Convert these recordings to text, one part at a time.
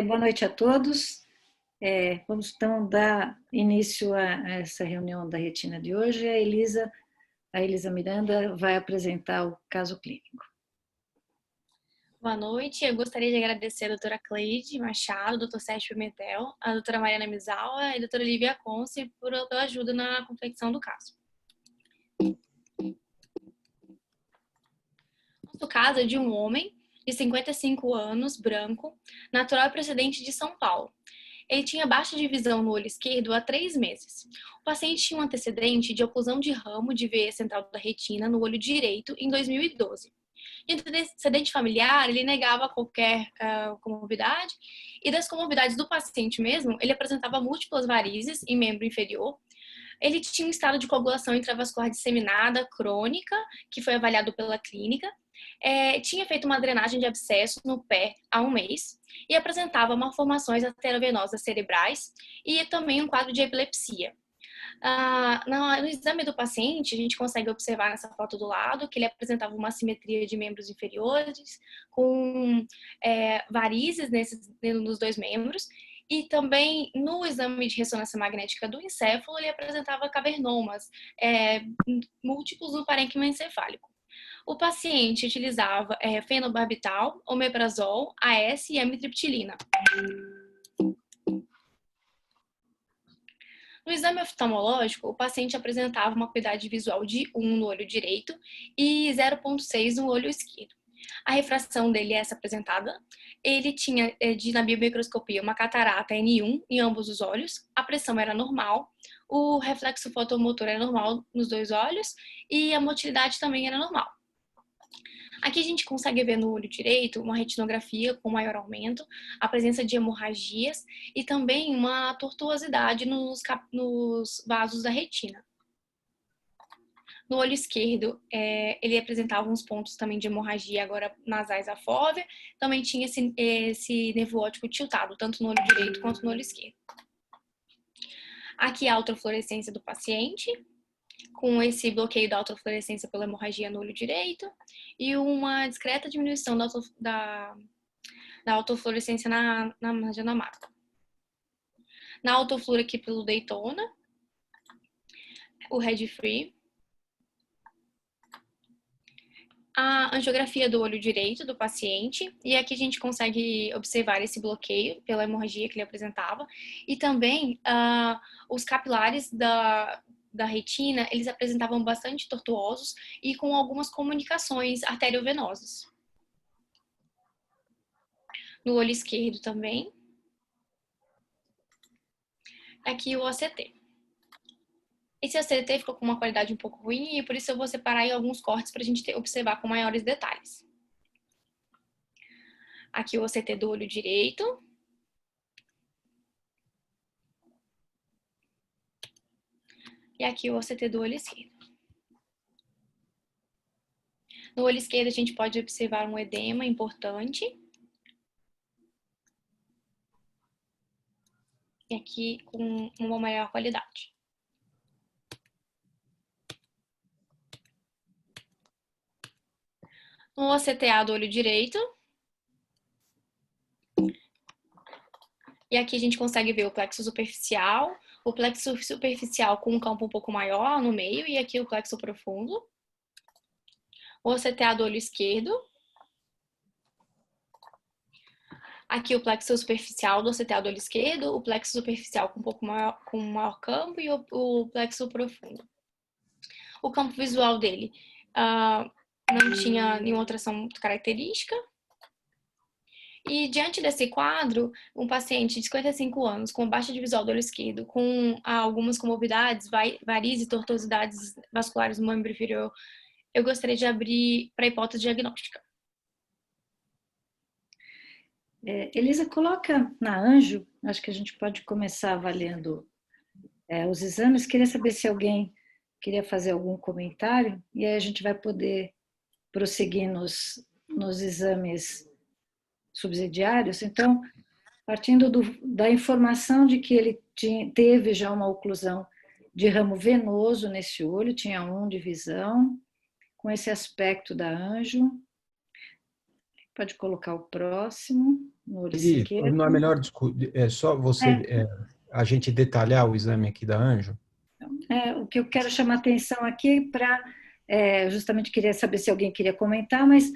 Boa noite a todos. Vamos então dar início a essa reunião da retina de hoje. A Elisa Miranda vai apresentar o caso clínico. Boa noite, eu gostaria de agradecer a doutora Cleide Machado, doutor Sérgio Pimentel, a doutora Mariana Misawa e a doutora Lívia Conce pela ajuda na confecção do caso. O caso é de um homem de 55 anos, branco, natural e procedente de São Paulo. Ele tinha baixa de visão no olho esquerdo há 3 meses. O paciente tinha um antecedente de oclusão de ramo de veia central da retina no olho direito em 2012. E o antecedente familiar, ele negava qualquer comorbidade, e das comorbidades do paciente mesmo, ele apresentava múltiplas varizes em membro inferior. Ele tinha um estado de coagulação intravascular disseminada crônica, que foi avaliado pela clínica, tinha feito uma drenagem de abscesso no pé há 1 mês e apresentava malformações arteriovenosas cerebrais e também um quadro de epilepsia. No exame do paciente, a gente consegue observar nessa foto do lado que ele apresentava uma assimetria de membros inferiores, com varizes nos 2 membros, e também no exame de ressonância magnética do encéfalo, ele apresentava cavernomas múltiplos no parênquima encefálico. O paciente utilizava fenobarbital, omeprazol, AS e amitriptilina. No exame oftalmológico, o paciente apresentava uma acuidade visual de 1 no olho direito e 0,6 no olho esquerdo. A refração dele é essa apresentada. Ele tinha, na biomicroscopia, uma catarata N1 em ambos os olhos, a pressão era normal, o reflexo fotomotor era normal nos 2 olhos e a motilidade também era normal. Aqui a gente consegue ver no olho direito uma retinografia com maior aumento, a presença de hemorragias e também uma tortuosidade nos vasos da retina. No olho esquerdo, ele apresentava uns pontos também de hemorragia, agora nasais à fóvea, também tinha esse nervo óptico tiltado, tanto no olho direito quanto no olho esquerdo. Aqui a autofluorescência do paciente, com esse bloqueio da autofluorescência pela hemorragia no olho direito e uma discreta diminuição da autofluorescência na margem da mácula. Na autofluor aqui pelo Daytona, o Red Free, a angiografia do olho direito do paciente, e aqui a gente consegue observar esse bloqueio pela hemorragia que ele apresentava, e também os capilares da retina, eles apresentavam bastante tortuosos e com algumas comunicações arteriovenosas. No olho esquerdo também. Aqui o OCT. Esse OCT ficou com uma qualidade um pouco ruim e por isso eu vou separar em alguns cortes para a gente observar com maiores detalhes. Aqui o OCT do olho direito. E aqui o OCT do olho esquerdo. No olho esquerdo a gente pode observar um edema importante. E aqui com uma maior qualidade. No OCTA do olho direito. E aqui a gente consegue ver o plexo superficial com um campo um pouco maior no meio, e aqui o plexo profundo. O OCTA do olho esquerdo. Aqui o plexo superficial do OCTA do olho esquerdo, o plexo superficial com um pouco maior, com maior campo, e o plexo profundo. O campo visual dele não tinha nenhuma alteração muito característica. E diante desse quadro, um paciente de 55 anos com baixa de visual do olho esquerdo, com algumas comorbidades, varizes e tortuosidades vasculares no membro inferior, eu gostaria de abrir para a hipótese diagnóstica. Elisa, coloca na Anjo, acho que a gente pode começar avaliando os exames. Queria saber se alguém queria fazer algum comentário, e aí a gente vai poder prosseguir nos exames subsidiários. Então, partindo da informação de que ele teve já uma oclusão de ramo venoso nesse olho, tinha 1 de visão, com esse aspecto da Anjo. Pode colocar o próximo no olho E não é esquerdo. melhor só você a gente detalhar o exame aqui da Anjo? O que eu quero chamar atenção aqui para justamente queria saber se alguém queria comentar, mas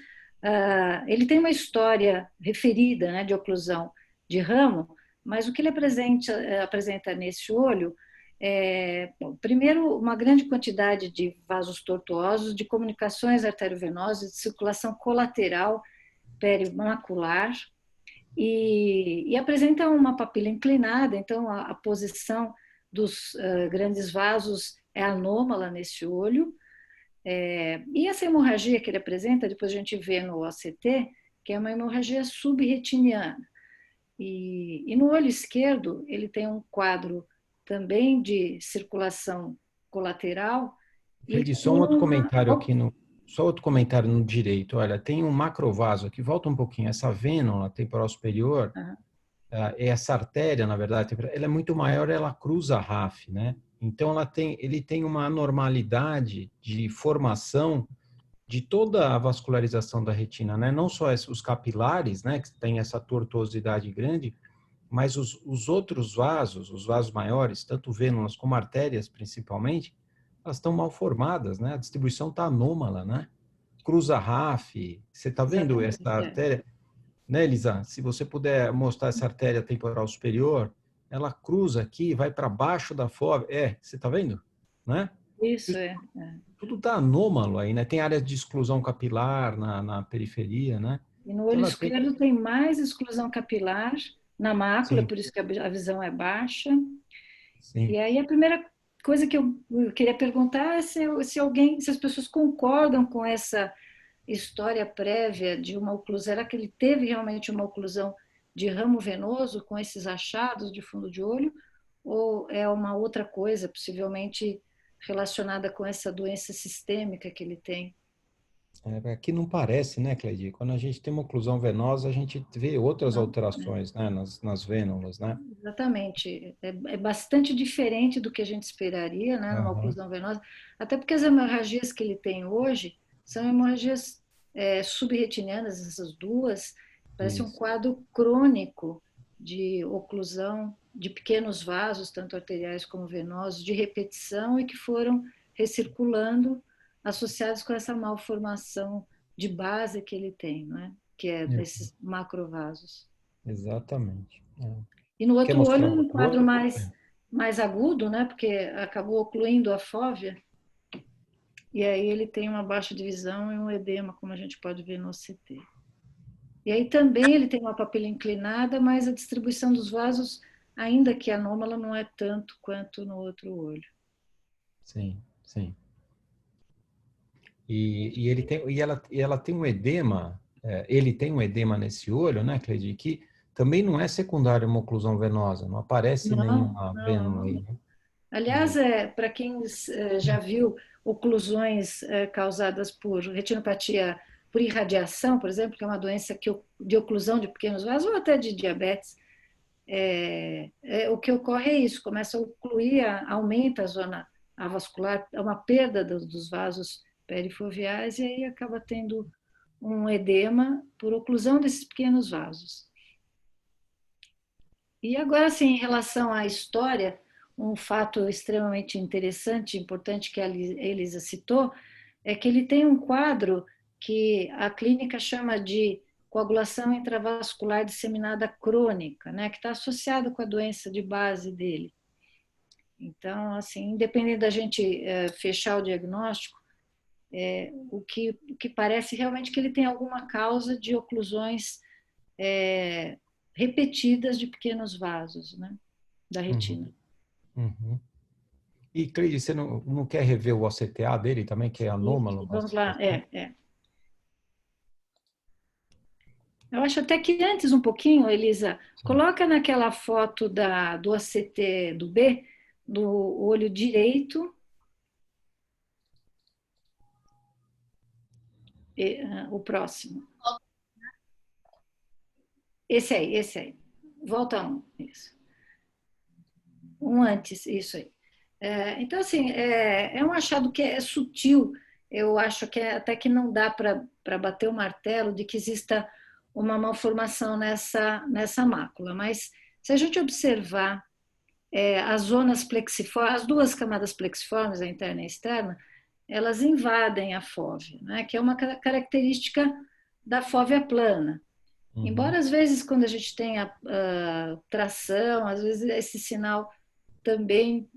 ele tem uma história referida, né, de oclusão de ramo, mas o que ele apresenta nesse olho bom, primeiro, uma grande quantidade de vasos tortuosos, de comunicações arteriovenosas, de circulação colateral perimacular, e apresenta uma papila inclinada, então a posição dos grandes vasos é anômala nesse olho. E essa hemorragia que ele apresenta, depois a gente vê no OCT, que é uma hemorragia subretiniana. E no olho esquerdo, ele tem um quadro também de circulação colateral. Cleide, só um outro comentário aqui só outro comentário no direito. Olha, tem um macrovaso aqui, volta um pouquinho. Essa vênula temporal superior, essa artéria, na verdade, ela é muito maior, ela cruza a RAF, né? Então ele tem uma anormalidade de formação de toda a vascularização da retina, né? Não só os capilares, né, que tem essa tortuosidade grande, mas os outros vasos, os vasos maiores, tanto vênulas como artérias principalmente, elas estão mal formadas, né? A distribuição está anômala, né? Cruza RAF, você está vendo essa artéria? Né, Elisa? Se você puder mostrar essa artéria temporal superior, ela cruza aqui, vai para baixo da fóvea. Você está vendo? Né? Isso, Tudo está anômalo aí, né? Tem áreas de exclusão capilar na periferia, né? E no olho esquerdo tem mais exclusão capilar na mácula, Sim. por isso que a visão é baixa. Sim. E aí a primeira coisa que eu queria perguntar é se as pessoas concordam com essa história prévia de uma oclusão. Será que ele teve realmente uma oclusão de ramo venoso com esses achados de fundo de olho? Ou é uma outra coisa, possivelmente relacionada com essa doença sistêmica que ele tem? Aqui não parece, né, Cleide? Quando a gente tem uma oclusão venosa, a gente vê outras alterações, né, nas vênulas, né? Exatamente. É bastante diferente do que a gente esperaria, né, numa Uhum. oclusão venosa, até porque as hemorragias que ele tem hoje são hemorragias subretinianas, essas duas, parece um quadro crônico de oclusão de pequenos vasos, tanto arteriais como venosos, de repetição e que foram recirculando, associados com essa malformação de base que ele tem, não é? Que é desses macrovasos. Exatamente. E no Quer outro mostrar olho, o um outro quadro olho? mais agudo, né? Porque acabou ocluindo a fóvea. E aí ele tem uma baixa de visão e um edema, como a gente pode ver no OCT. E aí também ele tem uma papila inclinada, mas a distribuição dos vasos, ainda que anômala, não é tanto quanto no outro olho. Sim, sim. Ela tem um edema, ele tem um edema nesse olho, né, Cleide, que também não é secundário a uma oclusão venosa, não aparece nenhuma vênula aí, né? Aliás, para quem já viu oclusões causadas por retinopatia por irradiação, por exemplo, que é uma doença de oclusão de pequenos vasos, ou até de diabetes, o que ocorre é isso, começa a ocluir, aumenta a zona avascular, é uma perda dos vasos perifoveais e aí acaba tendo um edema por oclusão desses pequenos vasos. E agora, sim, em relação à história, um fato extremamente interessante, importante que a Elisa citou, é que ele tem um quadro que a clínica chama de coagulação intravascular disseminada crônica, né, que está associado com a doença de base dele. Então, assim, independente da gente fechar o diagnóstico, o que parece realmente que ele tem alguma causa de oclusões repetidas de pequenos vasos, né, da retina. Uhum. E, Cleide, você não quer rever o OCTA dele também, que é anômalo? Vamos lá, Eu acho até que antes um pouquinho, Elisa, coloca naquela foto do ACT do B, do olho direito, o próximo. Esse aí. Volta um, isso. Um antes, isso aí. Então, assim, é um achado que é sutil. Eu acho que até que não dá para bater o martelo de que exista uma malformação nessa mácula. Mas se a gente observar as zonas plexiformes, as duas camadas plexiformes, a interna e a externa, elas invadem a fóvea, né? Que é uma característica da fóvea plana. Embora às vezes quando a gente tenha tração, às vezes esse sinal também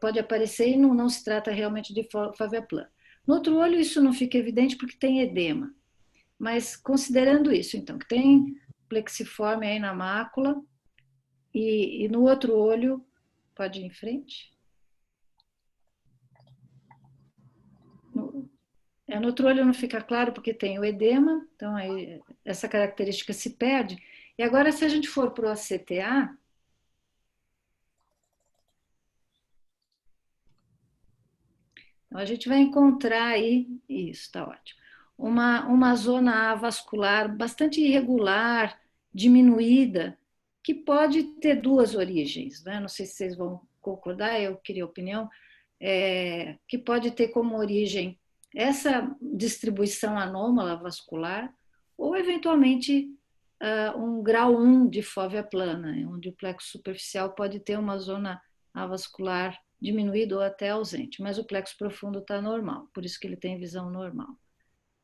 pode aparecer e não se trata realmente de fóvea plana. No outro olho isso não fica evidente porque tem edema. Mas considerando isso, então, que tem plexiforme aí na mácula e no outro olho, pode ir em frente? No outro olho não fica claro porque tem o edema, então aí essa característica se perde. E agora, se a gente for para o ACTA, então a gente vai encontrar aí, isso, está ótimo, uma zona avascular bastante irregular, diminuída, que pode ter duas origens, né? Não sei se vocês vão concordar, eu queria opinião, que pode ter como origem essa distribuição anômala vascular ou, eventualmente, um grau 1 de fóvea plana, onde o plexo superficial pode ter uma zona avascular diminuída ou até ausente, mas o plexo profundo está normal, por isso que ele tem visão normal.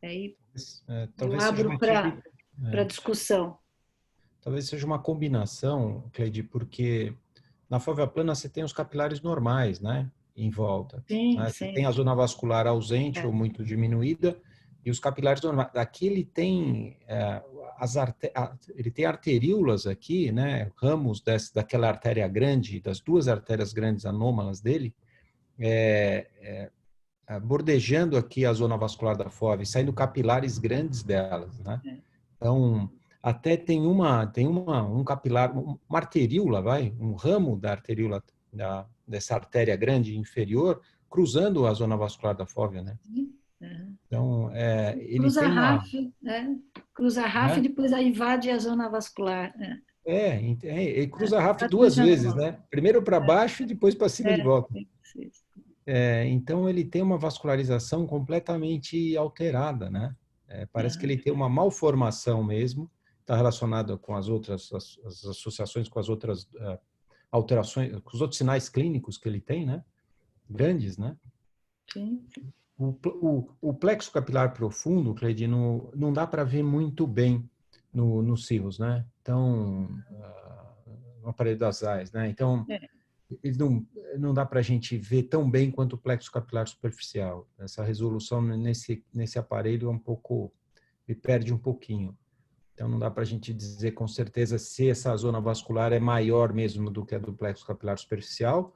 Aí eu abro para discussão. Talvez seja uma combinação, Cleide, porque na fóvea plana você tem os capilares normais, né? Em volta. Sim, né? sim. Você tem a zona vascular ausente ou muito diminuída e os capilares normais. Aqui ele tem ele tem arteríolas aqui, né? Ramos daquela artéria grande, das duas artérias grandes anômalas dele, bordejando aqui a zona vascular da fóvea, saindo capilares grandes delas, né? Então até tem um capilar, uma arteríola, um ramo da arteríola dessa artéria grande inferior, cruzando a zona vascular da fóvea, né? Então, ele cruza tem a RAF, cruza a RAF e depois invade a zona vascular. Ele cruza a RAF duas vezes, né? Primeiro para baixo e depois para cima de volta. Então, ele tem uma vascularização completamente alterada, né? Parece que ele tem uma malformação mesmo, está relacionado com as outras as associações com as outras alterações, com os outros sinais clínicos que ele tem, né? Grandes, né? Sim. O plexo capilar profundo, Cleide, não dá para ver muito bem nos cirros, né? Então, no aparelho das AIS, né? Então, ele não dá para a gente ver tão bem quanto o plexo capilar superficial. Essa resolução nesse aparelho é um pouco, ele perde um pouquinho. Então, não dá para a gente dizer com certeza se essa zona vascular é maior mesmo do que a do plexo capilar superficial,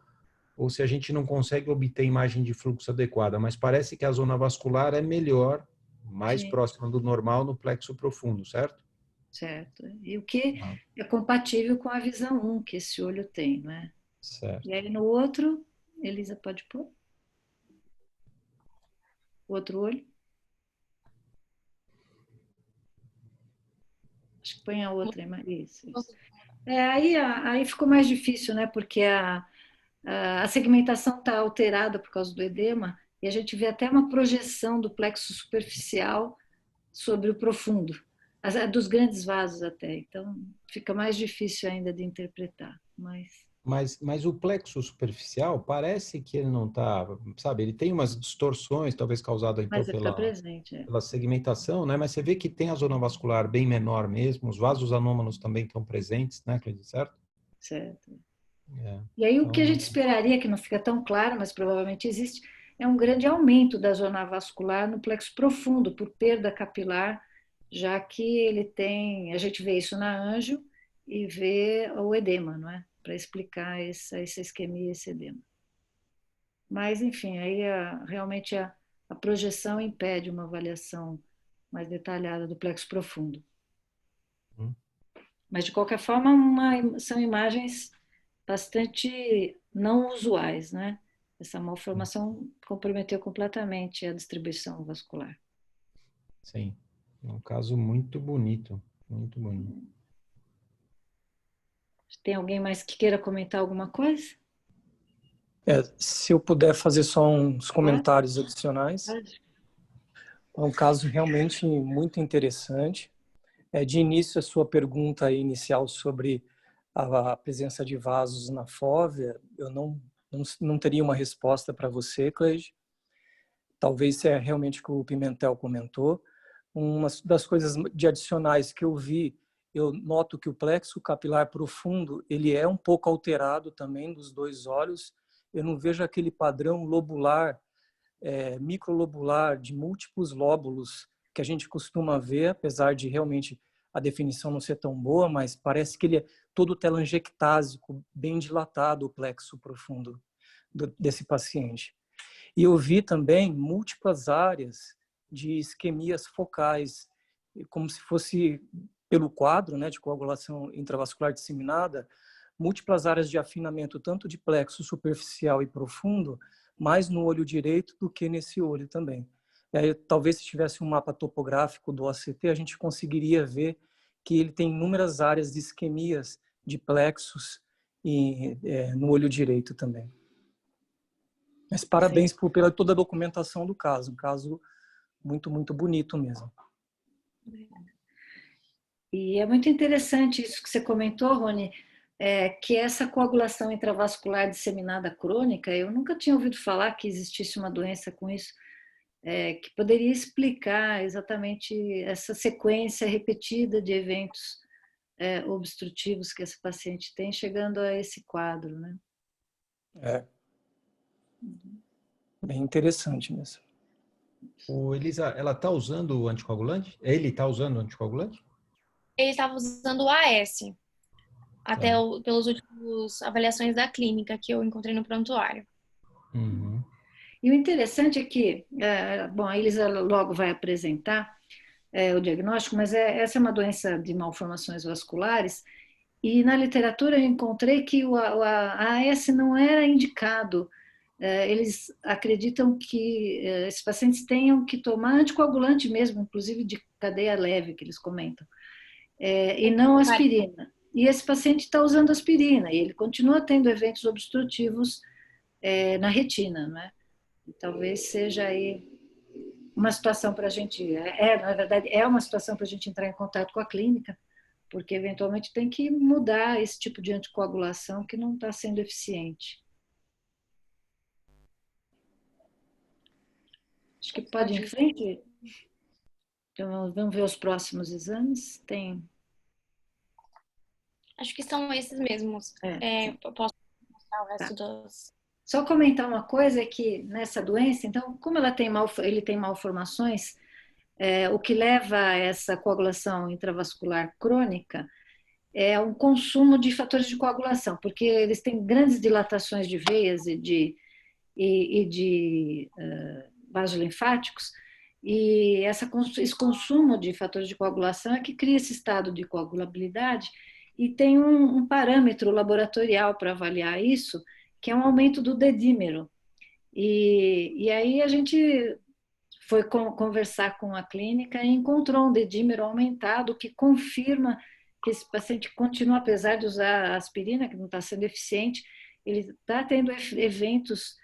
ou se a gente não consegue obter imagem de fluxo adequada, mas parece que a zona vascular é melhor, mais próxima do normal no plexo profundo, certo? Certo. E o que é compatível com a visão 1 que esse olho tem, não é? Certo. E aí no outro, Elisa pode pôr? O outro olho? Acho que põe a outra aí. Isso. Aí ficou mais difícil, né? Porque a segmentação está alterada por causa do edema e a gente vê até uma projeção do plexo superficial sobre o profundo, dos grandes vasos até. Então, fica mais difícil ainda de interpretar. Mas o plexo superficial parece que ele não está, sabe? Ele tem umas distorções, talvez causadas então, pela segmentação, né? Mas você vê que tem a zona vascular bem menor mesmo, os vasos anômalos também estão presentes, né, Cleide, certo? Certo. E aí o que a gente esperaria, que não fica tão claro, mas provavelmente existe, é um grande aumento da zona vascular no plexo profundo, por perda capilar, já que ele tem, a gente vê isso na anjo e vê o edema, não é? Para explicar essa isquemia, esse edema. Mas, enfim, aí realmente a projeção impede uma avaliação mais detalhada do plexo profundo. Mas, de qualquer forma, são imagens bastante não usuais, né? Essa malformação comprometeu completamente a distribuição vascular. Sim, é um caso muito bonito, muito bonito. Tem alguém mais que queira comentar alguma coisa? Se eu puder fazer só uns comentários adicionais. É um caso realmente muito interessante. De início, a sua pergunta inicial sobre a presença de vasos na fóvea, eu não teria uma resposta para você, Cleide. Talvez é realmente o que o Pimentel comentou. Uma das coisas de adicionais que eu vi, eu noto que o plexo capilar profundo, ele é um pouco alterado também dos dois olhos. Eu não vejo aquele padrão lobular, microlobular, de múltiplos lóbulos que a gente costuma ver, apesar de realmente a definição não ser tão boa, mas parece que ele é todo telangiectásico, bem dilatado o plexo profundo desse paciente. E eu vi também múltiplas áreas de isquemias focais, como se fosse, pelo quadro, né, de coagulação intravascular disseminada, múltiplas áreas de afinamento, tanto de plexo superficial e profundo, mais no olho direito do que nesse olho também. E aí, talvez se tivesse um mapa topográfico do OCT, a gente conseguiria ver que ele tem inúmeras áreas de isquemias de plexos e no olho direito também. Mas parabéns pela toda a documentação do caso. Um caso muito, muito bonito mesmo. E é muito interessante isso que você comentou, Rony, que essa coagulação intravascular disseminada crônica, eu nunca tinha ouvido falar que existisse uma doença com isso, que poderia explicar exatamente essa sequência repetida de eventos obstrutivos que esse paciente tem, chegando a esse quadro, né? Bem interessante mesmo. Elisa, ela está usando o anticoagulante? Ele está usando o anticoagulante? Ele estava usando o AS, até pelas últimas avaliações da clínica que eu encontrei no prontuário. Uhum. E o interessante é que, bom, a Elisa logo vai apresentar o diagnóstico, mas essa é uma doença de malformações vasculares, e na literatura eu encontrei que a AS não era indicado. Eles acreditam que esses pacientes tenham que tomar anticoagulante mesmo, inclusive de cadeia leve, que eles comentam, e não aspirina. E esse paciente está usando aspirina, e ele continua tendo eventos obstrutivos na retina, né? E talvez seja aí uma situação para a gente, na verdade, é uma situação para a gente entrar em contato com a clínica, porque eventualmente tem que mudar esse tipo de anticoagulação que não está sendo eficiente. Acho que pode ir em frente. Então, vamos ver os próximos exames. Acho que são esses mesmos. Eu posso mostrar o resto dos... Só comentar uma coisa, é que nessa doença, então, como ele tem malformações, o que leva a essa coagulação intravascular crônica é um consumo de fatores de coagulação, porque eles têm grandes dilatações de veias e de vasos linfáticos, e esse consumo de fatores de coagulação é que cria esse estado de coagulabilidade, e tem um parâmetro laboratorial para avaliar isso, que é um aumento do dedímero. E aí a gente foi conversar com a clínica e encontrou um dedímero aumentado, que confirma que esse paciente continua, apesar de usar a aspirina, que não está sendo eficiente, ele está tendo eventos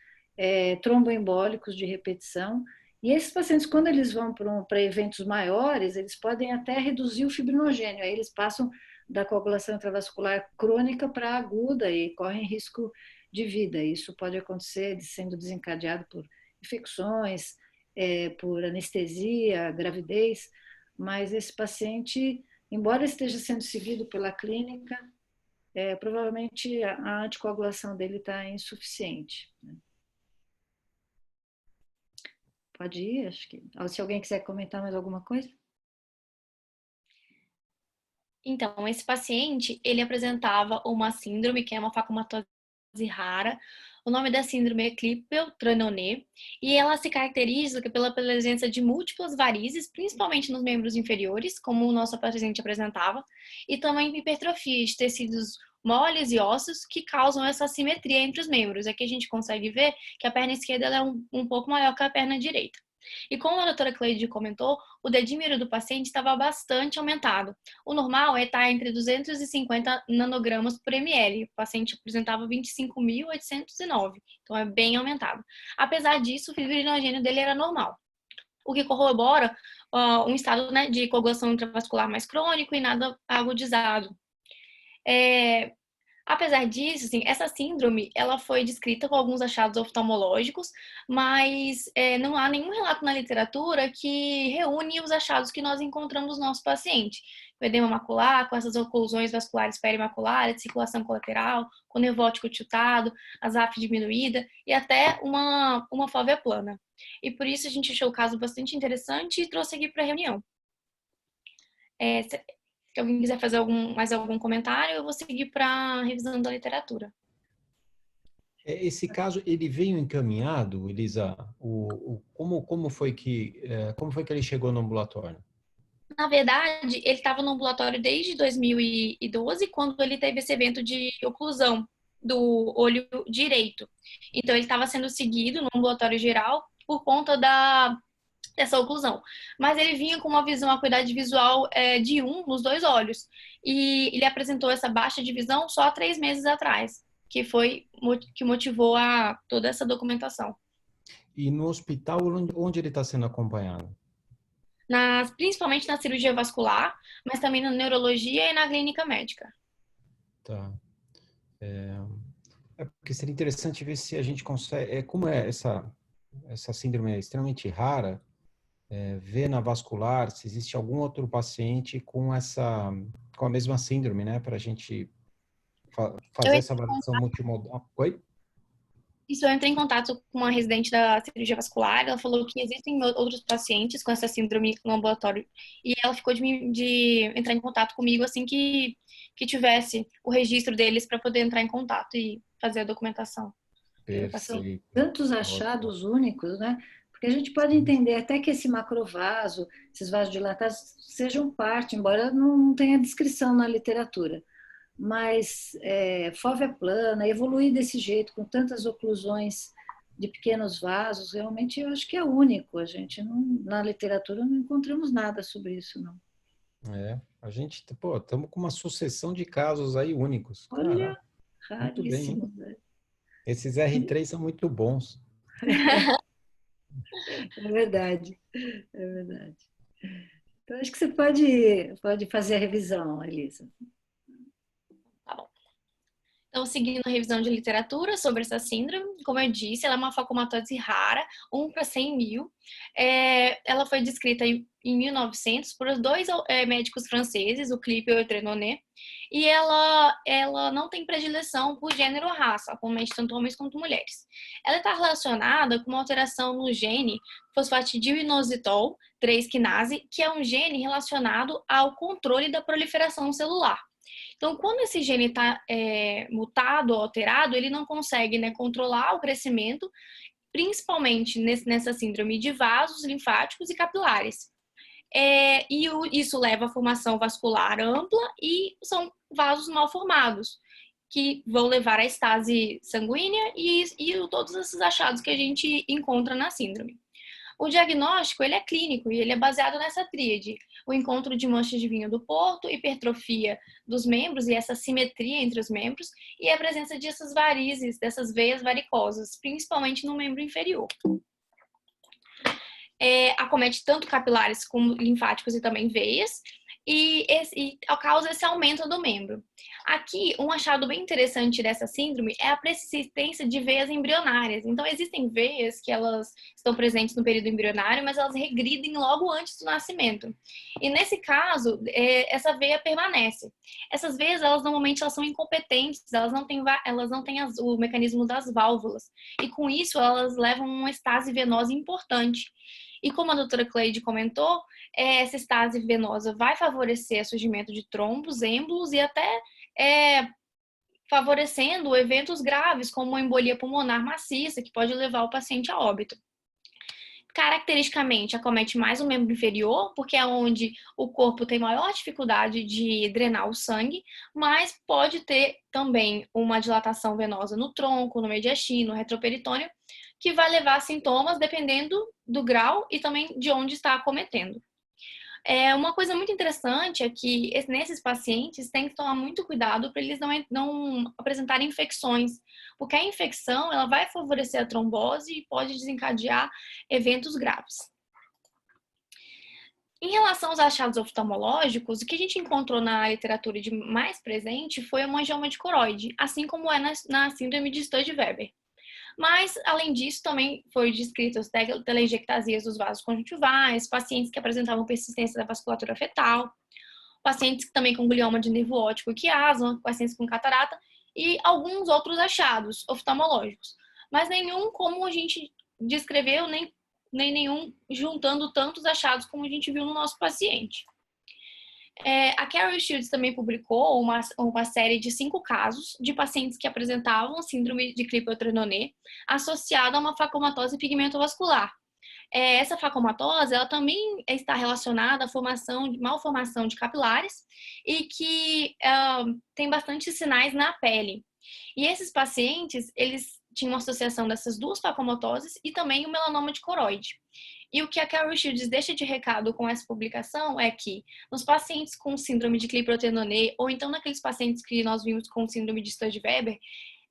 tromboembólicos de repetição. E esses pacientes, quando eles vão para eventos maiores, eles podem até reduzir o fibrinogênio. Aí eles passam da coagulação intravascular crônica para aguda e correm risco de vida. Isso pode acontecer sendo desencadeado por infecções, por anestesia, gravidez, mas esse paciente, embora esteja sendo seguido pela clínica, provavelmente a anticoagulação dele está insuficiente. Pode ir, acho que. Se alguém quiser comentar mais alguma coisa. Então, esse paciente, ele apresentava uma síndrome, que é uma facomatose rara. O nome da síndrome é Klippel-Trenaunay, e ela se caracteriza pela presença de múltiplas varizes, principalmente nos membros inferiores, como o nosso paciente apresentava, e também hipertrofia de tecidos moles e ossos que causam essa assimetria entre os membros. Aqui a gente consegue ver que a perna esquerda ela é um pouco maior que a perna direita. E como a doutora Cleide comentou, o dedímero do paciente estava bastante aumentado. O normal é estar entre 250 nanogramas por ml. O paciente apresentava 25.809, então é bem aumentado. Apesar disso, o fibrinogênio dele era normal. o que corrobora um estado, né, de coagulação intravascular mais crônico e nada agudizado. Apesar disso, assim, essa síndrome ela foi descrita com alguns achados oftalmológicos, mas não há nenhum relato na literatura que reúne os achados que nós encontramos no nosso paciente. O edema macular, com essas oclusões vasculares perimaculares, circulação colateral, com nervo óptico tiltado, a ZAF diminuída e até uma fóvea plana. E por isso a gente achou o caso bastante interessante e trouxe aqui para a reunião. Se alguém quiser fazer mais algum comentário, eu vou seguir para a revisão da literatura. Esse caso, ele veio encaminhado, Elisa? Como foi que ele chegou no ambulatório? Na verdade, ele estava no ambulatório desde 2012, quando ele teve esse evento de oclusão do olho direito. Então, ele estava sendo seguido no ambulatório geral por conta dessa oclusão. Mas ele vinha com uma visão, uma acuidade visual de 1 nos 2 olhos. E ele apresentou essa baixa de visão só 3 meses atrás, que motivou toda essa documentação. E no hospital, onde ele está sendo acompanhado? Principalmente na cirurgia vascular, mas também na neurologia e na clínica médica. Tá. Porque seria interessante ver se a gente consegue... Como essa síndrome é extremamente rara, ver na vascular se existe algum outro paciente com a mesma síndrome, né? Para a gente fazer essa avaliação multimodal. Oi? Isso, eu entrei em contato com uma residente da cirurgia vascular, ela falou que existem outros pacientes com essa síndrome no ambulatório e ela ficou de entrar em contato comigo assim que tivesse o registro deles para poder entrar em contato e fazer a documentação. São tantos achados únicos, né? Porque a gente pode entender até que esse macrovaso, esses vasodilatados, sejam parte, embora não tenha descrição na literatura. Mas fóvea plana, evoluir desse jeito, com tantas oclusões de pequenos vasos, realmente eu acho que é único. A gente na literatura não encontramos nada sobre isso, não. A gente, estamos com uma sucessão de casos aí únicos. Olha, raríssimos. Esses R3 são muito bons. É verdade, é verdade. Então, acho que você pode fazer a revisão, Elisa. Então, seguindo a revisão de literatura sobre essa síndrome, como eu disse, ela é uma facomatose rara, 1 para 100 mil. Ela foi descrita em 1900 por 2 médicos franceses, o Clip e o Trenonet, e ela não tem predileção por gênero ou raça, atualmente tanto homens quanto mulheres. Ela está relacionada com uma alteração no gene fosfatidil-inositol 3-quinase, que é um gene relacionado ao controle da proliferação celular. Então, quando esse gene está mutado ou alterado, ele não consegue, né, controlar o crescimento, principalmente nessa síndrome de vasos linfáticos e capilares. E isso leva à formação vascular ampla e são vasos mal formados, que vão levar à estase sanguínea e todos esses achados que a gente encontra na síndrome. O diagnóstico ele é clínico e ele é baseado nessa tríade. O encontro de manchas de vinho do porto, hipertrofia dos membros e essa simetria entre os membros e a presença dessas varizes, dessas veias varicosas, principalmente no membro inferior. Acomete tanto capilares como linfáticos e também veias e causa esse aumento do membro. Aqui, um achado bem interessante dessa síndrome é a persistência de veias embrionárias. Então, existem veias que elas estão presentes no período embrionário, mas elas regridem logo antes do nascimento. E nesse caso, essa veia permanece. Essas veias, normalmente são incompetentes, elas não têm o mecanismo das válvulas. E com isso, elas levam a uma estase venosa importante. E como a doutora Cleide comentou, essa estase venosa vai favorecer o surgimento de trombos, êmbolos e até favorecendo eventos graves, como uma embolia pulmonar maciça, que pode levar o paciente a óbito. Caracteristicamente, acomete mais o membro inferior, porque é onde o corpo tem maior dificuldade de drenar o sangue, mas pode ter também uma dilatação venosa no tronco, no mediastino, no retroperitônio, que vai levar a sintomas dependendo do grau e também de onde está acometendo. Uma coisa muito interessante é que nesses pacientes tem que tomar muito cuidado para eles não apresentarem infecções, porque a infecção ela vai favorecer a trombose e pode desencadear eventos graves. Em relação aos achados oftalmológicos, o que a gente encontrou na literatura de mais presente foi o hemangioma de coroide, assim como é na síndrome de Sturge-Weber. Mas, além disso, também foi descrito as telangiectasias dos vasos conjuntivais, pacientes que apresentavam persistência da vasculatura fetal, pacientes também com glioma de nervo óptico e quiasma, pacientes com catarata e alguns outros achados oftalmológicos. Mas nenhum como a gente descreveu, nem nenhum juntando tantos achados como a gente viu no nosso paciente. A Carol Shields também publicou uma série de 5 casos de pacientes que apresentavam síndrome de Klippel-Trenaunay associada a uma facomatose pigmentovascular. Essa facomatose, ela também está relacionada à malformação de capilares e que tem bastante sinais na pele. E esses pacientes, eles tinham uma associação dessas duas facomatoses e também o melanoma de coroide. E o que a Carol Shields deixa de recado com essa publicação é que nos pacientes com síndrome de Klippel-Trenaunay ou então naqueles pacientes que nós vimos com síndrome de Sturge-Weber,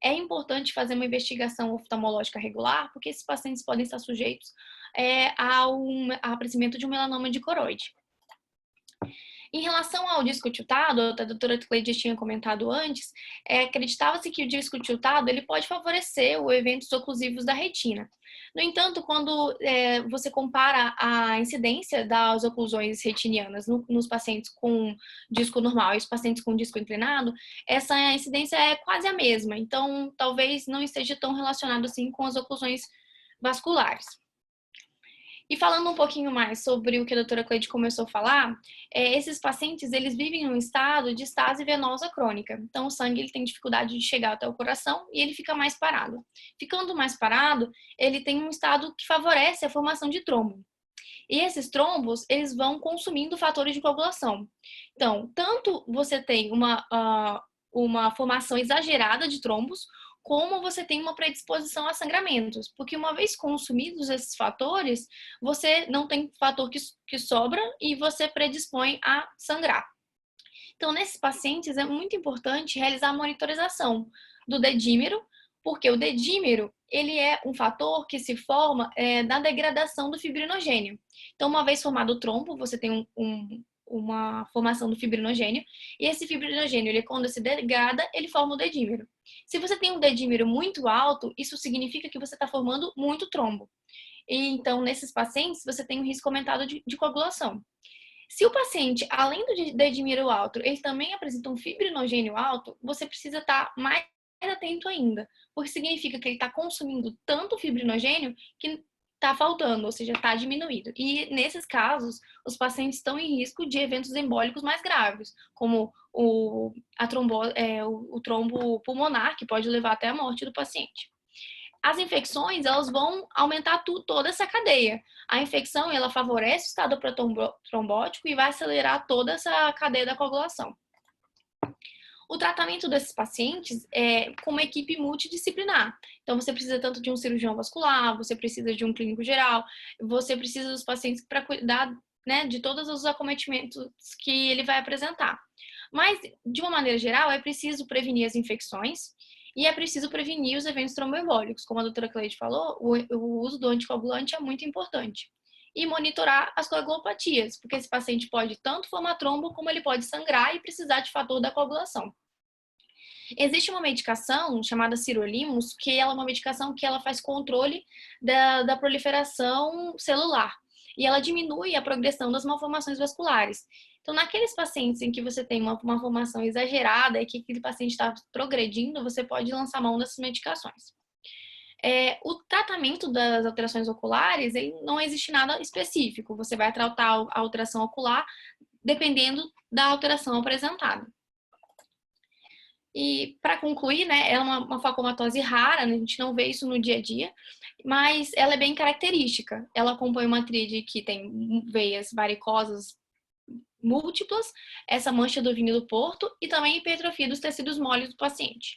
é importante fazer uma investigação oftalmológica regular, porque esses pacientes podem estar sujeitos ao aparecimento de um melanoma de coroide. Em relação ao disco tiltado, a doutora Cleide tinha comentado antes, acreditava-se que o disco tiltado ele pode favorecer os eventos oclusivos da retina. No entanto, quando você compara a incidência das oclusões retinianas nos pacientes com disco normal e os pacientes com disco inclinado, essa incidência é quase a mesma. Então, talvez não esteja tão relacionado assim com as oclusões vasculares. E falando um pouquinho mais sobre o que a doutora Cleide começou a falar, esses pacientes, eles vivem num estado de estase venosa crônica. Então, o sangue ele tem dificuldade de chegar até o coração e ele fica mais parado. Ficando mais parado, ele tem um estado que favorece a formação de trombo. E esses trombos, eles vão consumindo fatores de coagulação. Então, tanto você tem uma formação exagerada de trombos, como você tem uma predisposição a sangramentos. Porque uma vez consumidos esses fatores, você não tem fator que sobra e você predispõe a sangrar. Então, nesses pacientes, é muito importante realizar a monitorização do dedímero, porque o dedímero, ele é um fator que se forma na degradação do fibrinogênio. Então, uma vez formado o trombo, você tem uma formação do fibrinogênio, e esse fibrinogênio, ele, quando se degrada, ele forma o dedímero. Se você tem um dedímero muito alto, isso significa que você está formando muito trombo. E, então, nesses pacientes, você tem um risco aumentado de coagulação. Se o paciente, além do dedímero alto, ele também apresenta um fibrinogênio alto, você precisa estar mais atento ainda, porque significa que ele está consumindo tanto fibrinogênio que está faltando, ou seja, está diminuído. E nesses casos, os pacientes estão em risco de eventos embólicos mais graves, como o trombo pulmonar, que pode levar até a morte do paciente. As infecções, elas vão aumentar toda essa cadeia. A infecção, ela favorece o estado protrombótico e vai acelerar toda essa cadeia da coagulação. O tratamento desses pacientes é com uma equipe multidisciplinar. Então, você precisa tanto de um cirurgião vascular, você precisa de um clínico geral, você precisa dos pacientes para cuidar, né, de todos os acometimentos que ele vai apresentar. Mas, de uma maneira geral, é preciso prevenir as infecções e é preciso prevenir os eventos tromboembólicos. Como a doutora Cleide falou, o uso do anticoagulante é muito importante. E monitorar as coagulopatias, porque esse paciente pode tanto formar trombo, como ele pode sangrar e precisar de fator da coagulação. Existe uma medicação chamada sirolimus, que ela é uma medicação que ela faz controle da proliferação celular. E ela diminui a progressão das malformações vasculares. Então, naqueles pacientes em que você tem uma formação exagerada e que aquele paciente está progredindo, você pode lançar mão dessas medicações. O tratamento das alterações oculares, não existe nada específico. Você vai tratar a alteração ocular dependendo da alteração apresentada. E, para concluir, né, ela é uma facomatose rara, né, a gente não vê isso no dia a dia, mas ela é bem característica. Ela acompanha uma tríade que tem veias varicosas múltiplas, essa mancha do vinho do Porto e também hipertrofia dos tecidos moles do paciente.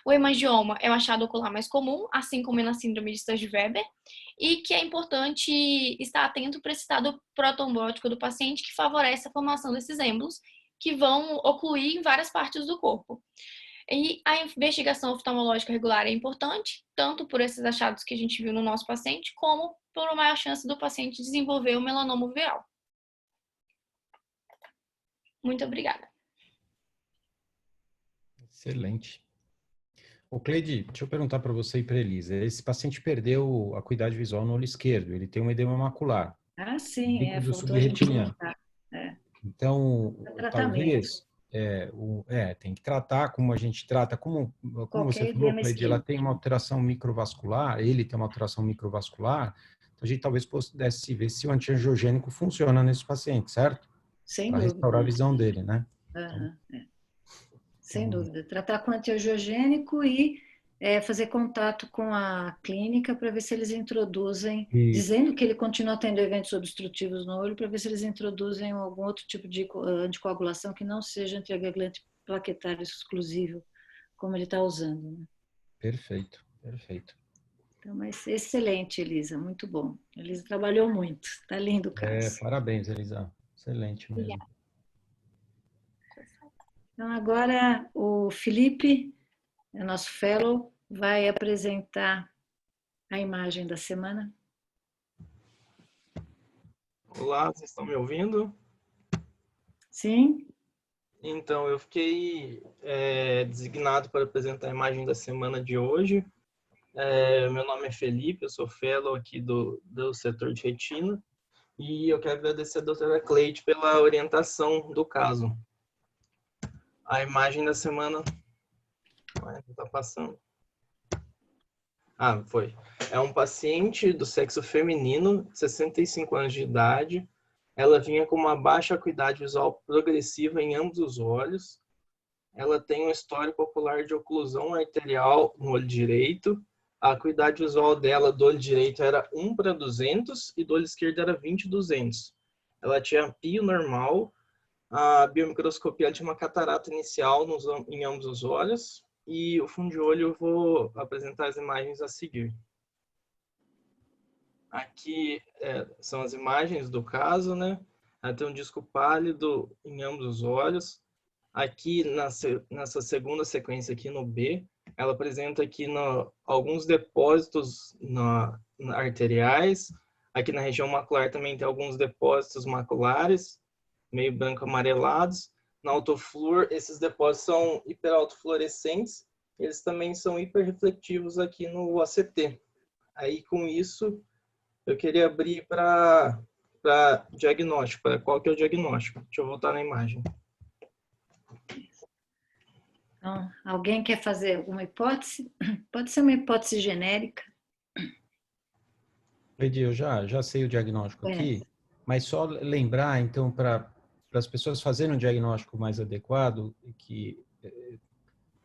O hemangioma é o achado ocular mais comum, assim como na síndrome de Sturge-Weber, e que é importante estar atento para esse estado protrombótico do paciente que favorece a formação desses êmbolos, que vão ocluir em várias partes do corpo. E a investigação oftalmológica regular é importante, tanto por esses achados que a gente viu no nosso paciente, como por uma maior chance do paciente desenvolver o melanoma uveal. Muito obrigada. Excelente. Ô, Cleide, deixa eu perguntar para você e para Elisa. Esse paciente perdeu a acuidade visual no olho esquerdo, ele tem um edema macular, Ah, sim, líquido faltou a gente subretiniano. comentar. É. Então, Tratamento. talvez, tem que tratar como a gente trata, como você Qualquer falou, edema Cleide, ela tem isquêmico. uma alteração microvascular, ele tem uma alteração microvascular, então a gente talvez pudesse ver se o antiangiogênico funciona nesse paciente, certo? Sem Para restaurar a dúvida. visão dele, né? Aham, sem Então, dúvida. Tratar com antiangiogênico e fazer contato com a clínica para ver se eles introduzem, isso. dizendo que ele continua tendo eventos obstrutivos no olho, para ver se eles introduzem algum outro tipo de anticoagulação que não seja antiagregante plaquetário exclusivo, como ele está usando. Né? Perfeito, perfeito. Então, mas excelente, Elisa, muito bom. Elisa trabalhou muito, está lindo o caso. Parabéns, Elisa. Excelente mesmo. Obrigada. Então, agora o Felipe, nosso fellow, vai apresentar a imagem da semana. Olá, vocês estão me ouvindo? Sim. Então, eu fiquei designado para apresentar a imagem da semana de hoje. Meu nome é Felipe, eu sou fellow aqui do setor de retina e eu quero agradecer a doutora Cleide pela orientação do caso. A imagem da semana... Não está passando. Foi. É um paciente do sexo feminino, 65 anos de idade. Ela vinha com uma baixa acuidade visual progressiva em ambos os olhos. Ela tem um histórico ocular de oclusão arterial no olho direito. A acuidade visual dela do olho direito era 1:200 e do olho esquerdo era 20:200. Ela tinha pio normal. A biomicroscopia tinha uma catarata inicial em ambos os olhos. E o fundo de olho eu vou apresentar as imagens a seguir. Aqui são as imagens do caso, né? Ela tem um disco pálido em ambos os olhos. Aqui nessa segunda sequência aqui no B, ela apresenta aqui alguns depósitos arteriais. Aqui na região macular também tem alguns depósitos maculares, meio branco amarelados. Na autofluor, esses depósitos são hiperautofluorescentes. Eles também são hiperreflectivos aqui no ACT. Aí, com isso, eu queria abrir para diagnóstico, para qual que é o diagnóstico. Deixa eu voltar na imagem. Então, alguém quer fazer alguma hipótese? Pode ser uma hipótese genérica. Cleide, eu já sei o diagnóstico aqui, mas só lembrar, então, para as pessoas fazerem um diagnóstico mais adequado, que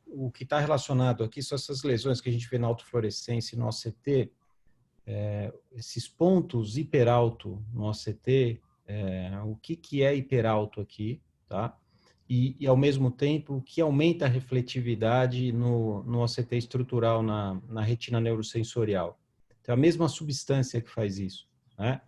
o que está relacionado aqui são essas lesões que a gente vê na autofluorescência e no OCT, esses pontos hiperalto no OCT, o que é hiperalto aqui, tá? E, ao mesmo tempo, o que aumenta a refletividade no OCT estrutural na retina neurosensorial. Então, a mesma substância que faz isso, né?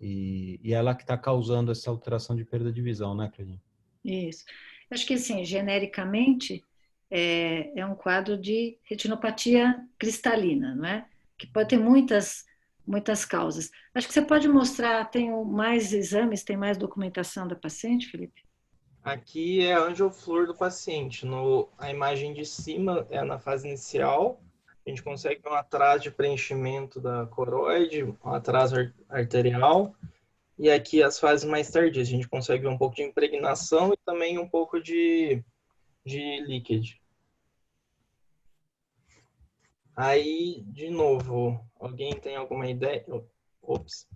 E ela que está causando essa alteração de perda de visão, né, Cleide? Isso. Acho que, assim, genericamente, é um quadro de retinopatia cristalina, não é? Que pode ter muitas causas. Acho que você pode mostrar, tem mais exames, tem mais documentação da paciente, Felipe? Aqui é a angioflor do paciente. A imagem de cima é na fase inicial. A gente consegue ver um atraso de preenchimento da coroide, um atraso arterial. E aqui as fases mais tardias. A gente consegue ver um pouco de impregnação e também um pouco de líquido. Aí, de novo, alguém tem alguma ideia? Ops.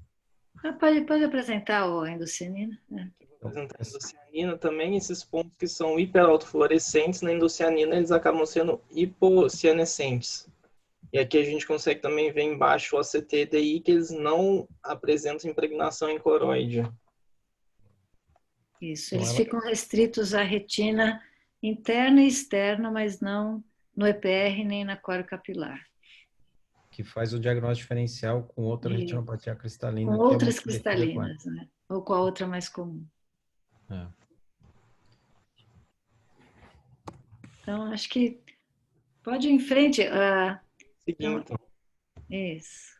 Pode apresentar a endocianina. Vou apresentar a endocianina também. Esses pontos que são hiperautofluorescentes, na endocianina eles acabam sendo hipocianescentes. E aqui a gente consegue também ver embaixo o ACT e DI que eles não apresentam impregnação em coroide. Isso, eles ficam restritos à retina interna e externa, mas não no EPR nem na coro capilar. Que faz o diagnóstico diferencial com outra retinopatia cristalina. Com outras cristalinas, né? Ou com a outra mais comum. Então, acho que pode ir em frente. Seguinte, então. Isso.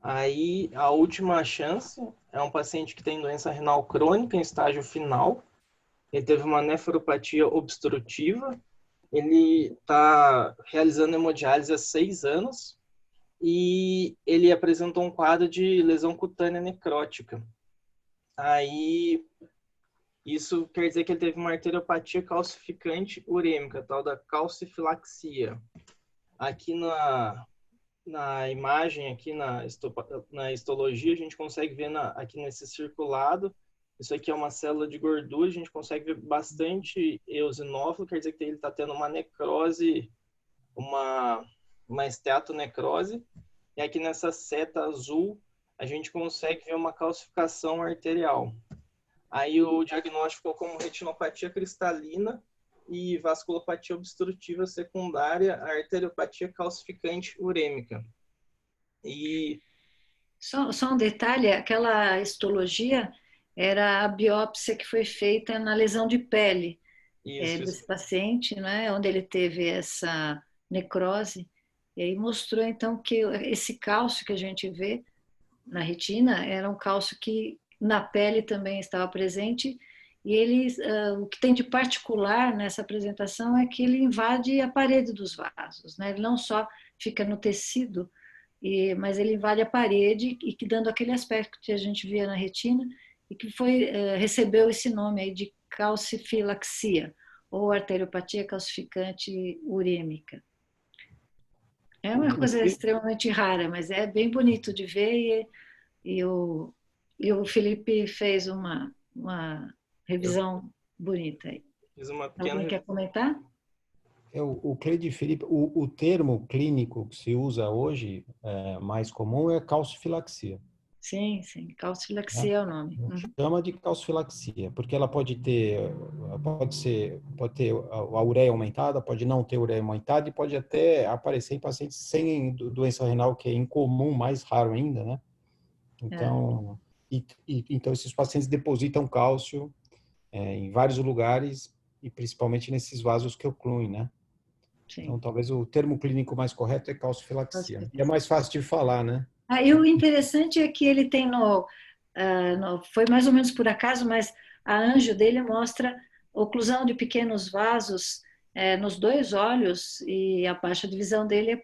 Aí, a última chance é um paciente que tem doença renal crônica em estágio final. ele teve uma nefropatia obstrutiva, ele está realizando hemodiálise há 6 anos e ele apresentou um quadro de lesão cutânea necrótica. Aí, isso quer dizer que ele teve uma arteriopatia calcificante urêmica, tal da calcifilaxia. Aqui na imagem, aqui na histologia, a gente consegue ver aqui nesse circulado, isso aqui é uma célula de gordura, a gente consegue ver bastante eosinófilo, quer dizer que ele está tendo uma necrose, uma esteatonecrose. E aqui nessa seta azul, a gente consegue ver uma calcificação arterial. Aí o diagnóstico ficou como retinopatia cristalina e vasculopatia obstrutiva secundária, a arteriopatia calcificante urêmica. E Só um detalhe, aquela histologia era a biópsia que foi feita na lesão de pele desse paciente, né, onde ele teve essa necrose, e aí mostrou então que esse cálcio que a gente vê na retina era um cálcio que na pele também estava presente, e ele, o que tem de particular nessa apresentação é que ele invade a parede dos vasos, né? Ele não só fica no tecido, mas ele invade a parede e que dando aquele aspecto que a gente via na retina e que recebeu esse nome aí de calcifilaxia ou arteriopatia calcificante urêmica. É uma coisa extremamente rara, mas é bem bonito de ver e o Felipe fez uma revisão bonita aí. Fiz uma pequena... Alguém quer comentar? O Cleide Felipe, o termo clínico que se usa hoje, mais comum, é calcifilaxia. Sim, calcifilaxia é o nome. Chama de calcifilaxia, porque ela pode ter a ureia aumentada, pode não ter ureia aumentada e pode até aparecer em pacientes sem doença renal, que é incomum, mais raro ainda, né? Então, então esses pacientes depositam cálcio em vários lugares e principalmente nesses vasos que ocluem, né? Sim. Então, talvez o termo clínico mais correto é calcifilaxia. E é mais fácil de falar, né? E o interessante é que ele tem foi mais ou menos por acaso, mas a anjo dele mostra oclusão de pequenos vasos nos 2 olhos e a baixa de visão dele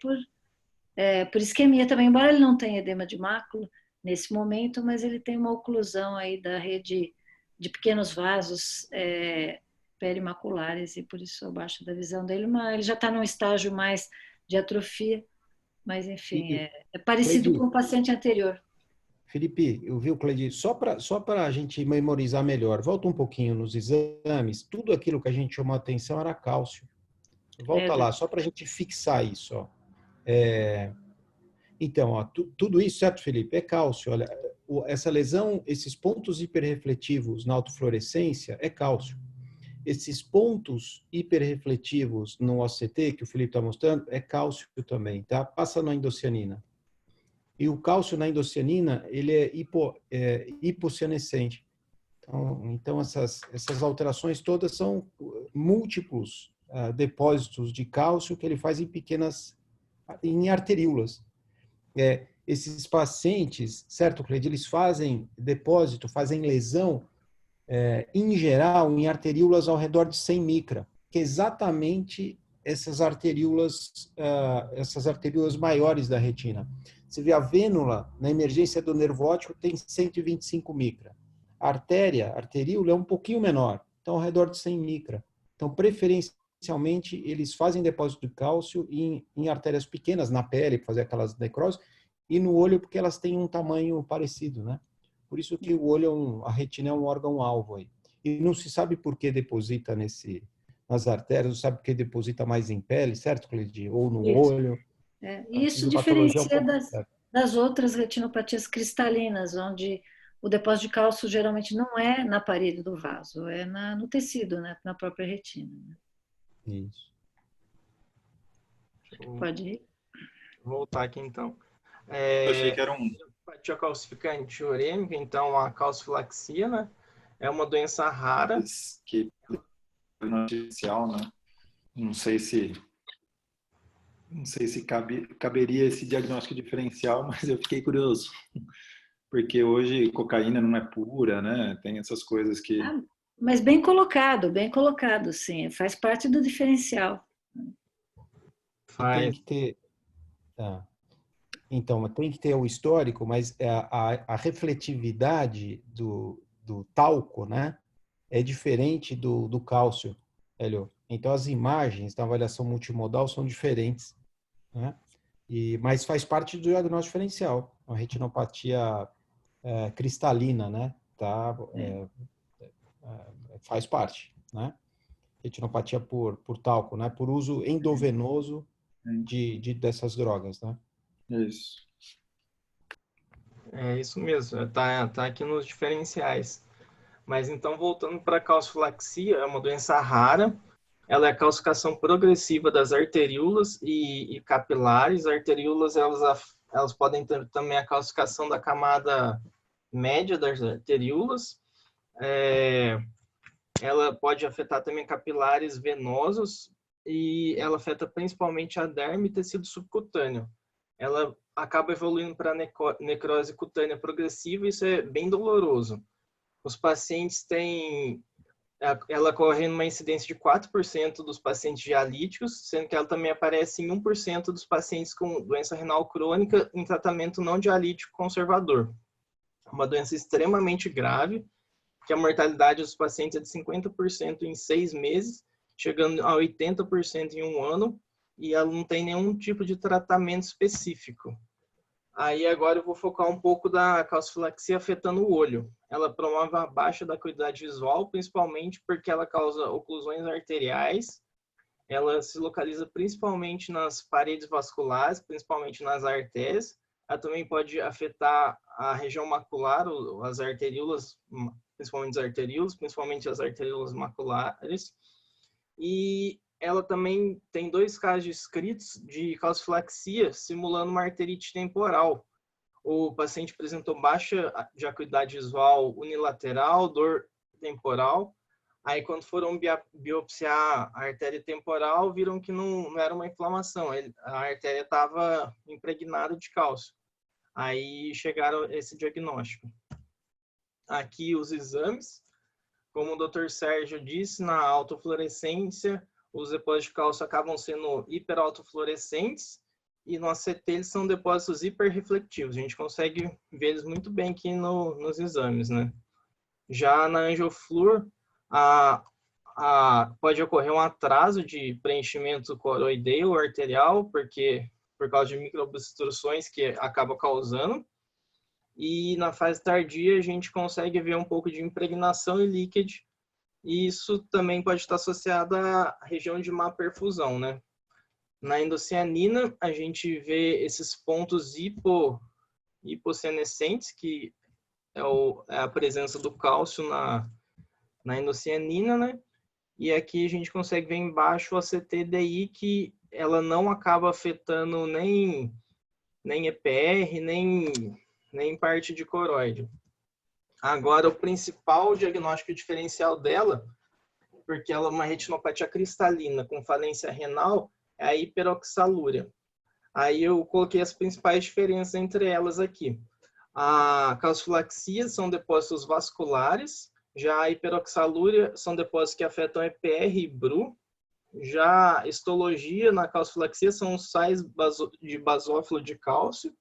é por isquemia também, embora ele não tenha edema de mácula nesse momento, mas ele tem uma oclusão aí da rede de pequenos vasos perimaculares e por isso a baixa da visão dele, mas ele já está num estágio mais de atrofia. Mas, enfim, é parecido com o paciente anterior. Felipe, eu vi o Cleide, só para a gente memorizar melhor, volta um pouquinho nos exames, tudo aquilo que a gente chamou a atenção era cálcio. Volta lá, só para a gente fixar isso. Ó. Então, ó, tudo isso, certo, Felipe? É cálcio. Olha, essa lesão, esses pontos hiperrefletivos na autofluorescência é cálcio. Esses pontos hiperrefletivos no OCT, que o Felipe está mostrando, é cálcio também, tá? Passa na endocianina. E o cálcio na endocianina, ele é hipocianescente. Então essas alterações todas são múltiplos depósitos de cálcio que ele faz em arteríolas. Esses pacientes, certo, Cleide, eles fazem depósito, fazem lesão, em geral, em arteríolas ao redor de 100 micra, que é exatamente essas arteríolas maiores da retina. Você vê a vênula na emergência do nervo óptico tem 125 micra. A arteríola é um pouquinho menor, então ao redor de 100 micra. Então, preferencialmente, eles fazem depósito de cálcio em artérias pequenas, na pele, para fazer aquelas necroses, e no olho, porque elas têm um tamanho parecido, né? Por isso que o olho, a retina é um órgão-alvo aí. E não se sabe por que deposita nas artérias, não sabe por que deposita mais em pele, certo, Cleide? Ou no olho. Isso diferencia das outras retinopatias cristalinas, onde o depósito de cálcio geralmente não é na parede do vaso, é no tecido, né? Na própria retina. Né? Isso. Pode ir. Vou voltar aqui, então. Eu achei que era Apatia calcificante urêmica, então a calcifilaxia, né? É uma doença rara. Que é diferencial, né? Não sei se caberia esse diagnóstico diferencial, mas eu fiquei curioso. Porque hoje cocaína não é pura, né? Tem essas coisas que... Mas bem colocado, sim. Faz parte do diferencial. Tem que ter... Tá. Então, tem que ter o histórico, mas a refletividade do talco, né, é diferente do cálcio, Hélio. Então, as imagens da avaliação multimodal são diferentes, né? Mas faz parte do diagnóstico diferencial, a retinopatia cristalina, né? Tá, faz parte, né? Retinopatia por talco, né? Por uso endovenoso dessas drogas, né? Isso. É isso mesmo, tá aqui nos diferenciais. Mas então, voltando para a calcifilaxia, é uma doença rara. Ela é a calcificação progressiva das arteríolas e capilares. As arteríolas, elas podem ter também a calcificação da camada média das arteríolas. Ela pode afetar também capilares venosos e ela afeta principalmente a derme e tecido subcutâneo. Ela acaba evoluindo para necrose cutânea progressiva e isso é bem doloroso. Os pacientes ela ocorre numa incidência de 4% dos pacientes dialíticos, sendo que ela também aparece em 1% dos pacientes com doença renal crônica em tratamento não dialítico conservador. Uma doença extremamente grave, que a mortalidade dos pacientes é de 50% em 6 meses, chegando a 80% em 1 ano, e ela não tem nenhum tipo de tratamento específico. Aí agora eu vou focar um pouco da calcifilaxia afetando o olho. Ela promove a baixa da acuidade visual, principalmente porque ela causa oclusões arteriais. Ela se localiza principalmente nas paredes vasculares, principalmente nas artérias. Ela também pode afetar a região macular, as arteríolas, principalmente as arteríolas maculares. E ela também tem 2 casos descritos de calcifilaxia simulando uma arterite temporal. O paciente apresentou baixa de acuidade visual unilateral, dor temporal. Aí, quando foram biopsiar a artéria temporal, viram que não era uma inflamação. A artéria estava impregnada de cálcio. Aí chegaram a esse diagnóstico. Aqui os exames. Como o Dr. Sérgio disse, na autofluorescência, os depósitos de cálcio acabam sendo hiperautofluorescentes e no ACT eles são depósitos hiperreflectivos. A gente consegue ver eles muito bem aqui nos exames, né? Já na angiofluor, pode ocorrer um atraso de preenchimento coroideo ou arterial, por causa de microobstruções que acaba causando. E na fase tardia a gente consegue ver um pouco de impregnação e leakage, e isso também pode estar associado à região de má perfusão, né? Na endocianina a gente vê esses pontos hipossenescentes, que é a presença do cálcio na endocianina, né? E aqui a gente consegue ver embaixo a CTDI, que ela não acaba afetando nem EPR, nem parte de coroide. Agora, o principal diagnóstico diferencial dela, porque ela é uma retinopatia cristalina com falência renal, é a hiperoxalúria. Aí eu coloquei as principais diferenças entre elas aqui. A calcifilaxia são depósitos vasculares, já a hiperoxalúria são depósitos que afetam EPR e BRU, já a histologia na calcifilaxia são sais de basófilo de cálcio,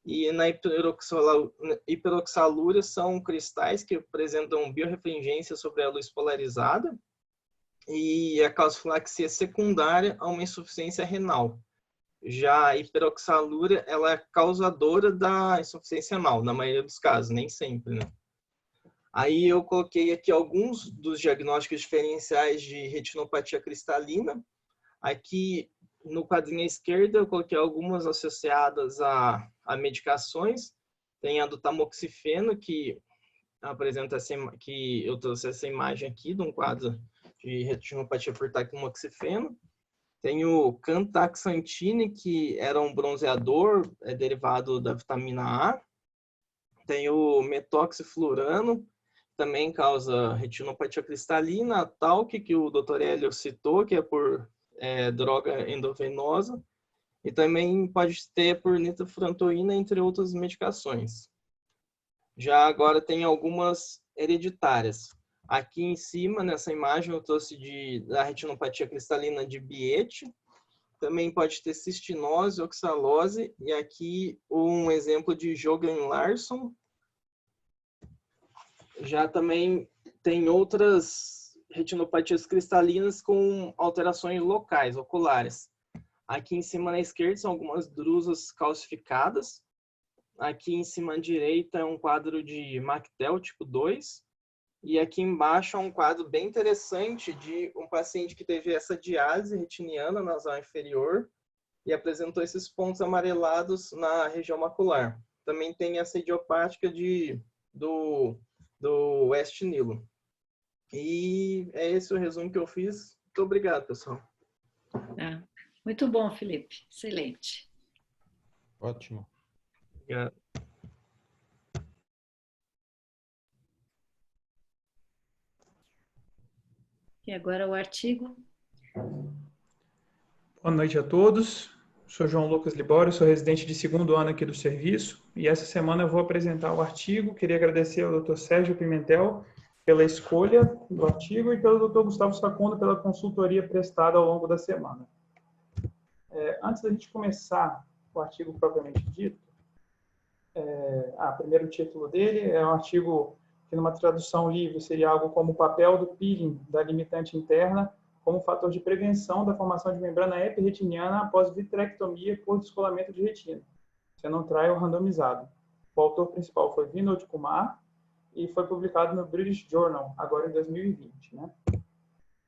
e na hiperoxalúria são cristais que apresentam biorrefringência sobre a luz polarizada, e a calcifilaxia secundária a uma insuficiência renal. Já a hiperoxalúria, ela é causadora da insuficiência renal, na maioria dos casos, nem sempre, né? Aí eu coloquei aqui alguns dos diagnósticos diferenciais de retinopatia cristalina. Aqui no quadrinho à esquerda eu coloquei algumas associadas a medicações. Tem a do tamoxifeno, que apresenta que eu trouxe essa imagem aqui de um quadro de retinopatia por tamoxifeno. Tem o cantaxantine, que era um bronzeador, derivado da vitamina A. Tem o metoxiflurano, também causa retinopatia cristalina. A talc, que o Dr. Hélio citou, que é por droga endovenosa. E também pode ter por nitrofurantoína, entre outras medicações. Já agora tem algumas hereditárias. Aqui em cima, nessa imagem, eu trouxe da retinopatia cristalina de Biet. Também pode ter cistinose, oxalose. E aqui um exemplo de Jogan-Larsson. Já também tem outras retinopatias cristalinas com alterações locais, oculares. Aqui em cima na esquerda são algumas drusas calcificadas. Aqui em cima à direita é um quadro de Mactel tipo 2. E aqui embaixo é um quadro bem interessante de um paciente que teve essa diálise retiniana nasal inferior e apresentou esses pontos amarelados na região macular. Também tem essa idiopática do West Nilo. E é esse o resumo que eu fiz. Muito obrigado, pessoal. Muito bom, Felipe. Excelente. Ótimo. Obrigado. E agora o artigo. Boa noite a todos. Sou João Lucas Libório, sou residente de segundo ano aqui do serviço e essa semana eu vou apresentar o artigo. Queria agradecer ao Dr. Sérgio Pimentel pela escolha do artigo e pelo Dr. Gustavo Sacundo pela consultoria prestada ao longo da semana. Antes da gente começar o artigo propriamente dito, primeiro o título dele é um artigo que numa tradução livre seria algo como o papel do peeling da limitante interna como fator de prevenção da formação de membrana epirretiniana após vitrectomia por descolamento de retina, sendo um trial randomizado. O autor principal foi Vinod Kumar e foi publicado no British Journal, agora em 2020. Né?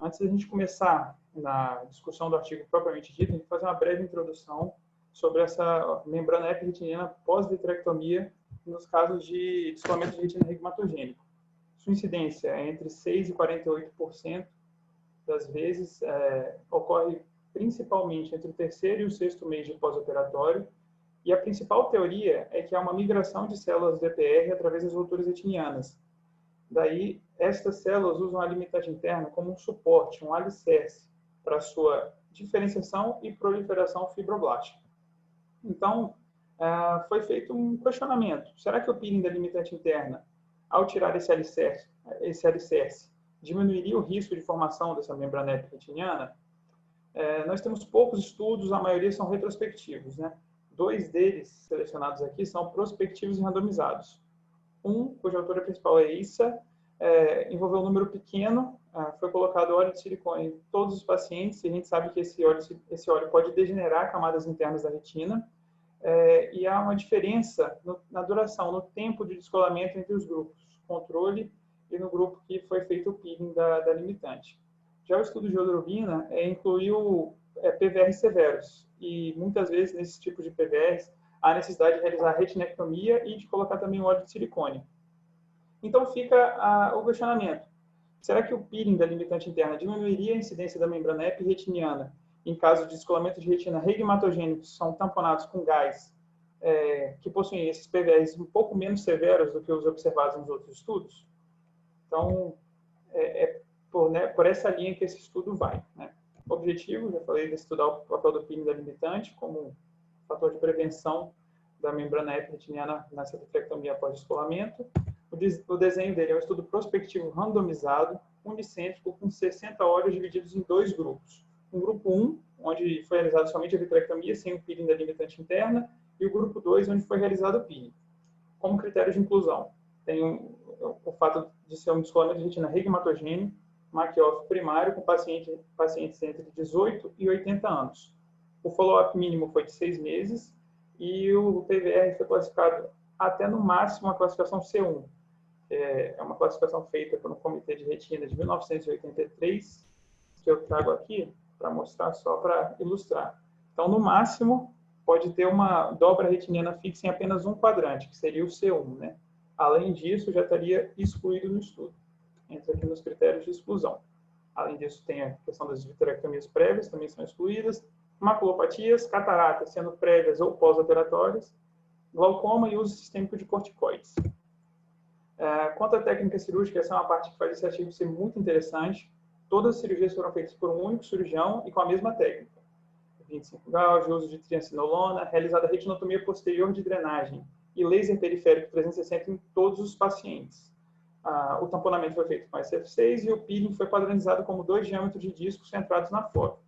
Antes da gente começar na discussão do artigo propriamente dito, a gente vai fazer uma breve introdução sobre essa membrana epirretiniana pós-vitrectomia nos casos de descolamento de retina regmatogênico. Sua incidência é entre 6% e 48% das vezes, ocorre principalmente entre o terceiro e o sexto mês de pós-operatório, e a principal teoria é que há uma migração de células VPR através das rupturas retinianas. Daí, estas células usam a limitante interna como um suporte, um alicerce, para sua diferenciação e proliferação fibroblástica. Então, foi feito um questionamento. Será que o peeling da limitante interna, ao tirar esse alicerce, diminuiria o risco de formação dessa membrana epirretiniana? Nós temos poucos estudos, a maioria são retrospectivos. Né? 2 deles, selecionados aqui, são prospectivos e randomizados. Um, cuja autora principal é Issa, envolveu um número pequeno, foi colocado óleo de silicone em todos os pacientes, e a gente sabe que esse óleo pode degenerar camadas internas da retina, e há uma diferença na duração, no tempo de descolamento entre os grupos, controle e no grupo que foi feito o peeling da limitante. Já o estudo de jodrobina incluiu PVRs severos, e muitas vezes, nesses tipos de PVRs, há necessidade de realizar retinectomia e de colocar também óleo de silicone. Então fica o questionamento. Será que o peeling da limitante interna diminuiria a incidência da membrana epirretiniana em caso de descolamento de retina regmatogênicos que são tamponados com gás, que possuem esses PVRs um pouco menos severos do que os observados nos outros estudos? Então, por essa linha que esse estudo vai. Né? O objetivo, já falei, de estudar o papel do peeling da limitante como fator de prevenção da membrana epirretiniana nessa vitrectomia após descolamento. O desenho dele é um estudo prospectivo randomizado, unicêntrico, com 60 óleos divididos em 2 grupos. Um grupo 1, onde foi realizado somente a vitrectomia, sem o peeling da limitante interna, e o grupo 2, onde foi realizado o peeling. Como critério de inclusão, tem o fato de ser um descolamento de retina regmatogênico, MAC-off primário, com pacientes entre 18 e 80 anos. O follow-up mínimo foi de 6 meses, e o PVR foi classificado até no máximo a classificação C1. É uma classificação feita por um comitê de retina de 1983, que eu trago aqui para mostrar, só para ilustrar. Então, no máximo, pode ter uma dobra retiniana fixa em apenas um quadrante, que seria o C1. Né? Além disso, já estaria excluído no estudo. Entra aqui nos critérios de exclusão. Além disso, tem a questão das vitrectomias prévias, também são excluídas, maculopatias, cataratas, sendo prévias ou pós-operatórias, glaucoma e uso sistêmico de corticoides. Quanto à técnica cirúrgica, essa é uma parte que faz esse artigo ser muito interessante. Todas as cirurgias foram feitas por um único cirurgião e com a mesma técnica. 25 graus de uso de triancinolona, realizada retinotomia posterior de drenagem e laser periférico 360 em todos os pacientes. O tamponamento foi feito com SF6 e o peeling foi padronizado como 2 diâmetros de discos centrados na fóvea.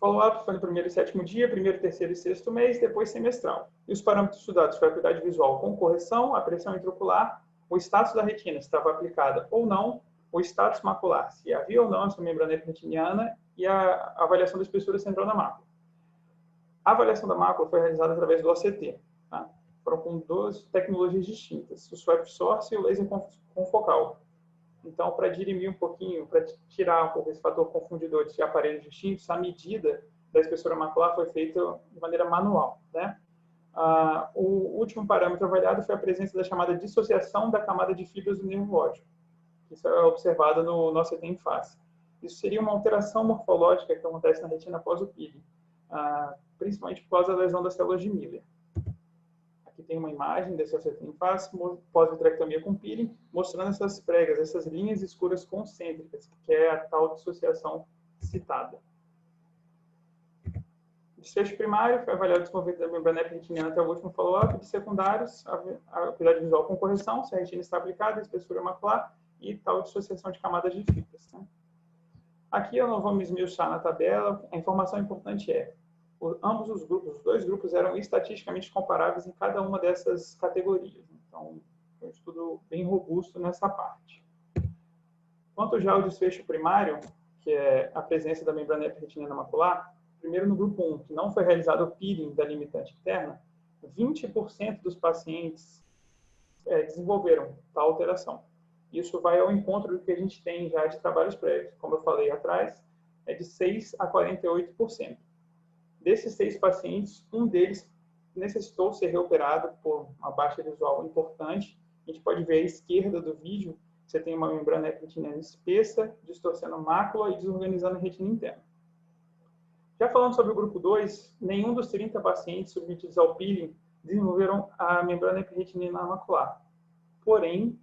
Follow-up foi no primeiro e 7º dia, primeiro, terceiro e 6º mês, depois semestral. E os parâmetros estudados foi a acuidade visual com correção, a pressão intraocular, o status da retina, se estava aplicada ou não, o status macular, se havia ou não essa membrana epretiniana e a avaliação da espessura central da mácula. A avaliação da mácula foi realizada através do OCT. Tá? Foram com 2 tecnologias distintas, o Swap Source e o laser confocal. Então, para dirimir um pouquinho, para tirar um pouco esse fator confundidor de aparelhos distintos, a medida da espessura macular foi feita de maneira manual. Né? O último parâmetro avaliado foi a presença da chamada dissociação da camada de fibras do nervo óptico. Isso é observado no OCT em face. Isso seria uma alteração morfológica que acontece na retina após o peeling, principalmente por causa da lesão das células de Miller. Aqui tem uma imagem desse OCT em face, pós-vitrectomia com peeling, mostrando essas pregas, essas linhas escuras concêntricas, que é a tal dissociação citada. Desfecho primário foi avaliado o desenvolvimento da membrana epretiniana até o último follow-up. De secundários, a acuidade visual com correção, se a retina está aplicada, a espessura macular e tal dissociação de camadas de fibras. Né? Aqui eu não vou me esmiuçar na tabela, a informação importante é ambos os dois grupos eram estatisticamente comparáveis em cada uma dessas categorias. Então, foi um estudo bem robusto nessa parte. Quanto já ao desfecho primário, que é a presença da membrana epretiniana macular, primeiro no grupo 1, que não foi realizado o peeling da limitante interna, 20% dos pacientes desenvolveram tal alteração. Isso vai ao encontro do que a gente tem já de trabalhos prévios. Como eu falei atrás, é de 6% a 48%. Desses 6 pacientes, um deles necessitou ser reoperado por uma baixa visual importante. A gente pode ver à esquerda do vídeo, você tem uma membrana epretiniana espessa, distorcendo a mácula e desorganizando a retina interna. Já falando sobre o grupo 2, nenhum dos 30 pacientes submetidos ao peeling desenvolveram a membrana epretiniana macular. Porém,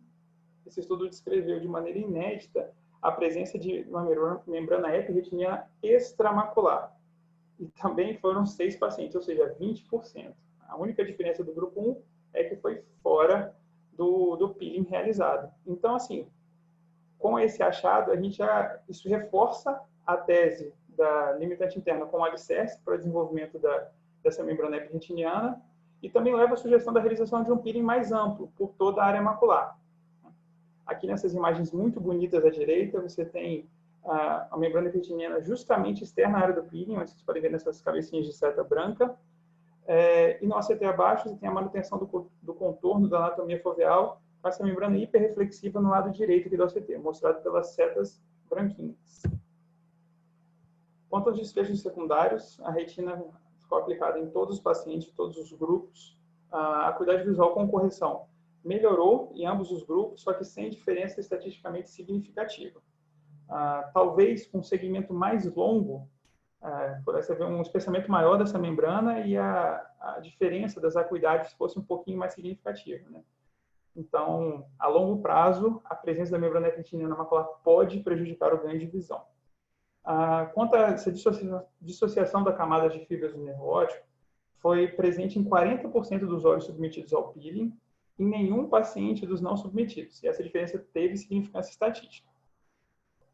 esse estudo descreveu de maneira inédita a presença de uma membrana epretiniana extramacular. E também foram 6 pacientes, ou seja, 20%. A única diferença do grupo 1 é que foi fora do peeling realizado. Então, assim, com esse achado, isso reforça a tese da limitante interna como alicerce para o desenvolvimento dessa membrana epretiniana e também leva à sugestão da realização de um peeling mais amplo por toda a área macular. Aqui nessas imagens muito bonitas à direita, você tem a membrana epretiniana justamente externa à área do peeling, onde vocês podem ver nessas cabecinhas de seta branca. E no OCT abaixo, você tem a manutenção do contorno da anatomia foveal, com essa membrana hiperreflexiva no lado direito aqui do OCT, mostrado pelas setas branquinhas. Quanto aos desfechos secundários, a retina ficou aplicada em todos os pacientes, todos os grupos. A acuidade visual com correção melhorou em ambos os grupos, só que sem diferença estatisticamente significativa. Talvez com um segmento mais longo, pudesse haver um espessamento maior dessa membrana e a diferença das acuidades fosse um pouquinho mais significativa. Né? Então, a longo prazo, a presença da membrana epretiniana macular pode prejudicar o ganho de visão. Quanto a essa dissociação da camada de fibras do nervo óptico, foi presente em 40% dos olhos submetidos ao peeling e nenhum paciente dos não submetidos. E essa diferença teve significância estatística.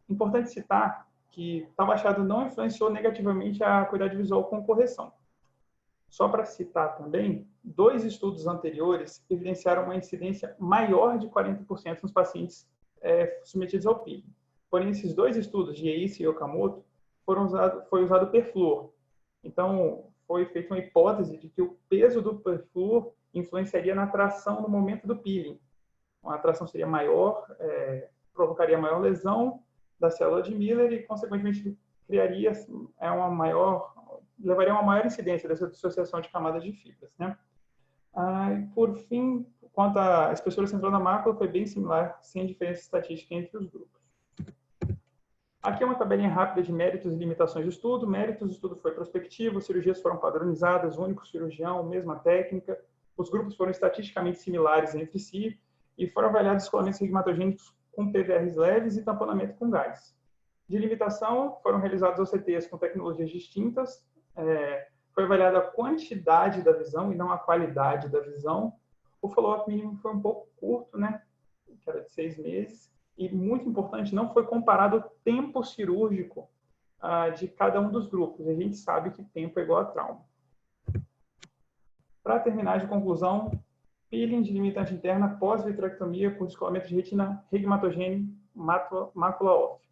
Importante citar que tal achado não influenciou negativamente a acuidade visual com correção. Só para citar também, 2 estudos anteriores evidenciaram uma incidência maior de 40% nos pacientes submetidos ao peeling. Porém, esses 2 estudos, de Eisse e Okamoto, foi usado perfluor. Então, foi feita uma hipótese de que o peso do perfluor influenciaria na tração no momento do peeling. A tração seria maior, provocaria maior lesão da célula de Miller e, consequentemente, levaria a uma maior incidência dessa dissociação de camadas de fibras. Né? Por fim, quanto à espessura central da mácula, foi bem similar, sem diferença estatística entre os grupos. Aqui é uma tabelinha rápida de méritos e limitações do estudo. Méritos do estudo foi prospectivo, cirurgias foram padronizadas, único cirurgião, mesma técnica. Os grupos foram estatisticamente similares entre si e foram avaliados escoamentos sigmatogênicos com PVRs leves e tamponamento com gás. De limitação, foram realizados OCTs com tecnologias distintas. Foi avaliada a quantidade da visão e não a qualidade da visão. o follow-up mínimo foi um pouco curto, né? Que era de 6 meses. E, muito importante, não foi comparado o tempo cirúrgico de cada um dos grupos. A gente sabe que tempo é igual a trauma. Para terminar de conclusão, peeling de limitante interna pós-vitrectomia por descolamento de retina regmatogênese mácula óssea.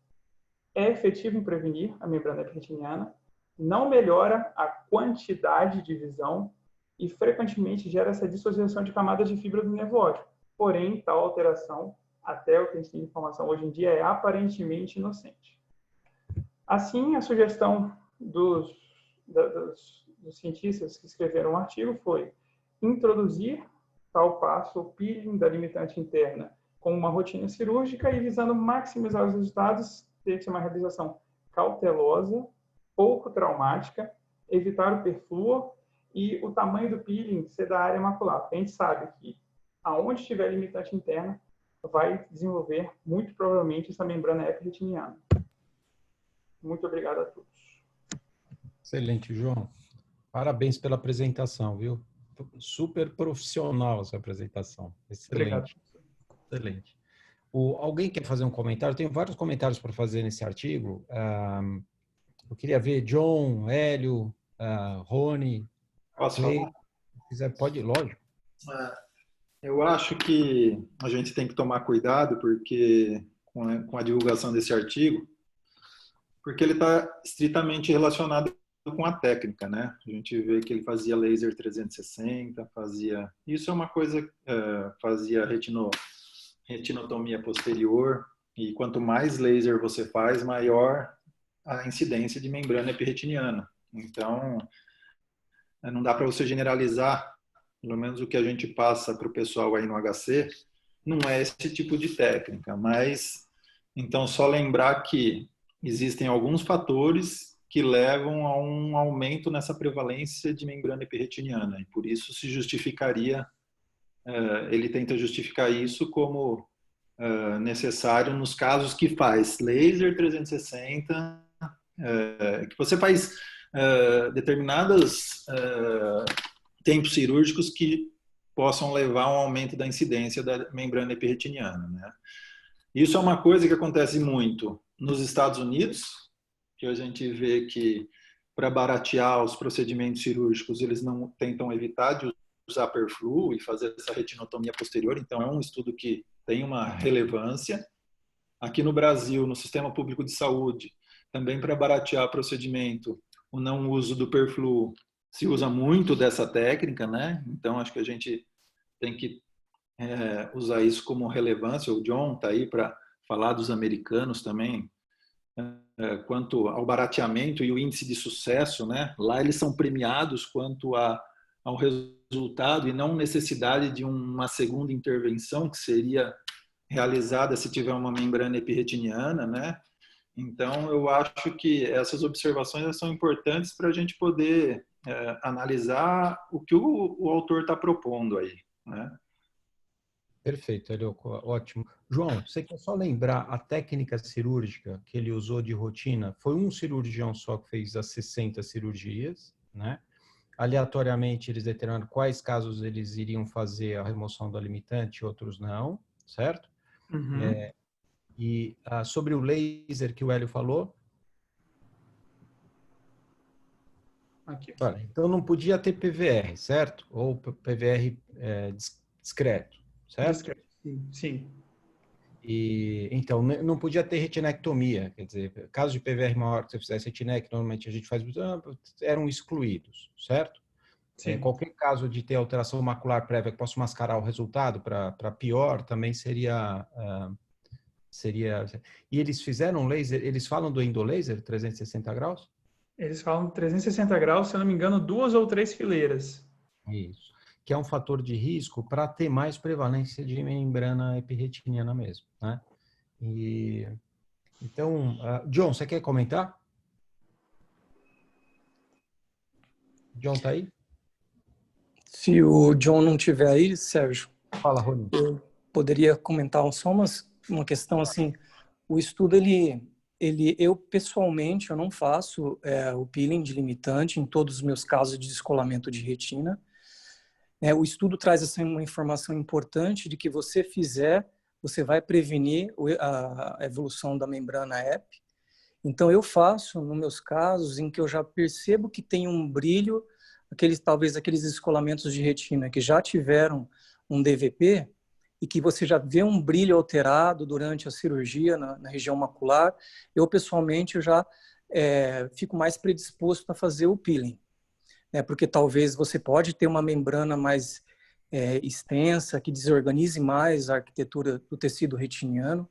É efetivo em prevenir a membrana epirretiniana, não melhora a quantidade de visão e frequentemente gera essa dissociação de camadas de fibra do nervo óptico. Porém, tal alteração, até o que a gente tem de informação hoje em dia, é aparentemente inocente. Assim, a sugestão dos cientistas que escreveram o artigo foi introduzir tal passo, o peeling da limitante interna, com uma rotina cirúrgica e visando maximizar os resultados, ter que ser uma realização cautelosa, pouco traumática, evitar o perfluor e o tamanho do peeling ser da área macular. A gente sabe que aonde tiver limitante interna, vai desenvolver muito provavelmente essa membrana epirretiniana. Muito obrigado a todos. Excelente, João. Parabéns pela apresentação, viu? Super profissional essa apresentação. Excelente. Obrigado. Excelente. Alguém quer fazer um comentário? Eu tenho vários comentários para fazer nesse artigo. Eu queria ver John, Hélio, Rony. Posso falar? Se quiser, pode, lógico. Eu acho que a gente tem que tomar cuidado porque com a divulgação desse artigo, porque ele está estritamente relacionado com a técnica, né? A gente vê que ele fazia laser 360, fazia... Isso é uma coisa... fazia retinotomia posterior, e quanto mais laser você faz, maior a incidência de membrana epirretiniana. Então, não dá para você generalizar, pelo menos o que a gente passa para o pessoal aí no HC, não é esse tipo de técnica, mas, então, só lembrar que existem alguns fatores que levam a um aumento nessa prevalência de membrana epirretiniana, e por isso se justificaria, ele tenta justificar isso como necessário nos casos que faz laser 360, que você faz determinados tempos cirúrgicos que possam levar a um aumento da incidência da membrana epirretiniana, né? Isso é uma coisa que acontece muito nos Estados Unidos, que a gente vê que para baratear os procedimentos cirúrgicos eles não tentam evitar de usar perflu e fazer essa retinotomia posterior, então é um estudo que tem uma relevância. Aqui no Brasil, no Sistema Público de Saúde, também para baratear procedimento, o não uso do perflu se usa muito dessa técnica, né? Então acho que a gente tem que usar isso como relevância. O John está aí para falar dos americanos também, quanto ao barateamento e o índice de sucesso, né? Lá eles são premiados quanto ao resultado e não necessidade de uma segunda intervenção que seria realizada se tiver uma membrana epirretiniana, né? Então, eu acho que essas observações são importantes para a gente poder analisar o que o autor está propondo aí, né? Perfeito, Elioco, ótimo. João, você quer só lembrar a técnica cirúrgica que ele usou de rotina? Foi um cirurgião só que fez as 60 cirurgias, né? Aleatoriamente, eles determinaram quais casos eles iriam fazer a remoção da limitante, outros não, certo? Uhum. Sobre o laser que o Hélio falou, Aqui. olha, então não podia ter PVR, certo? Ou PVR discreto, certo? Discreto. Sim. Então, não podia ter retinectomia, quer dizer, caso de PVR maior que você fizesse retinec, normalmente a gente faz, eram excluídos, certo? Qualquer caso de ter alteração macular prévia que possa mascarar o resultado para pior, também seria... E eles fizeram laser, eles falam do endolaser 360 graus? Eles falam 360 graus, se eu não me engano, 2 ou 3 fileiras. Isso. Que é um fator de risco para ter mais prevalência de membrana epirretiniana mesmo, né? Então, John, você quer comentar? John tá aí? Se o John não estiver aí, Sérgio, Fala, Rony. eu poderia comentar só uma questão assim. O estudo, eu pessoalmente, eu não faço o peeling de limitante em todos os meus casos de descolamento de retina. O estudo traz assim, uma informação importante de que você fizer, você vai prevenir a evolução da membrana EP. Então, eu faço, nos meus casos, em que eu já percebo que tem um brilho, talvez aqueles descolamentos de retina que já tiveram um DVP, e que você já vê um brilho alterado durante a cirurgia na região macular, eu, pessoalmente, eu já fico mais predisposto a fazer o peeling. Porque talvez você pode ter uma membrana mais extensa, que desorganize mais a arquitetura do tecido retiniano.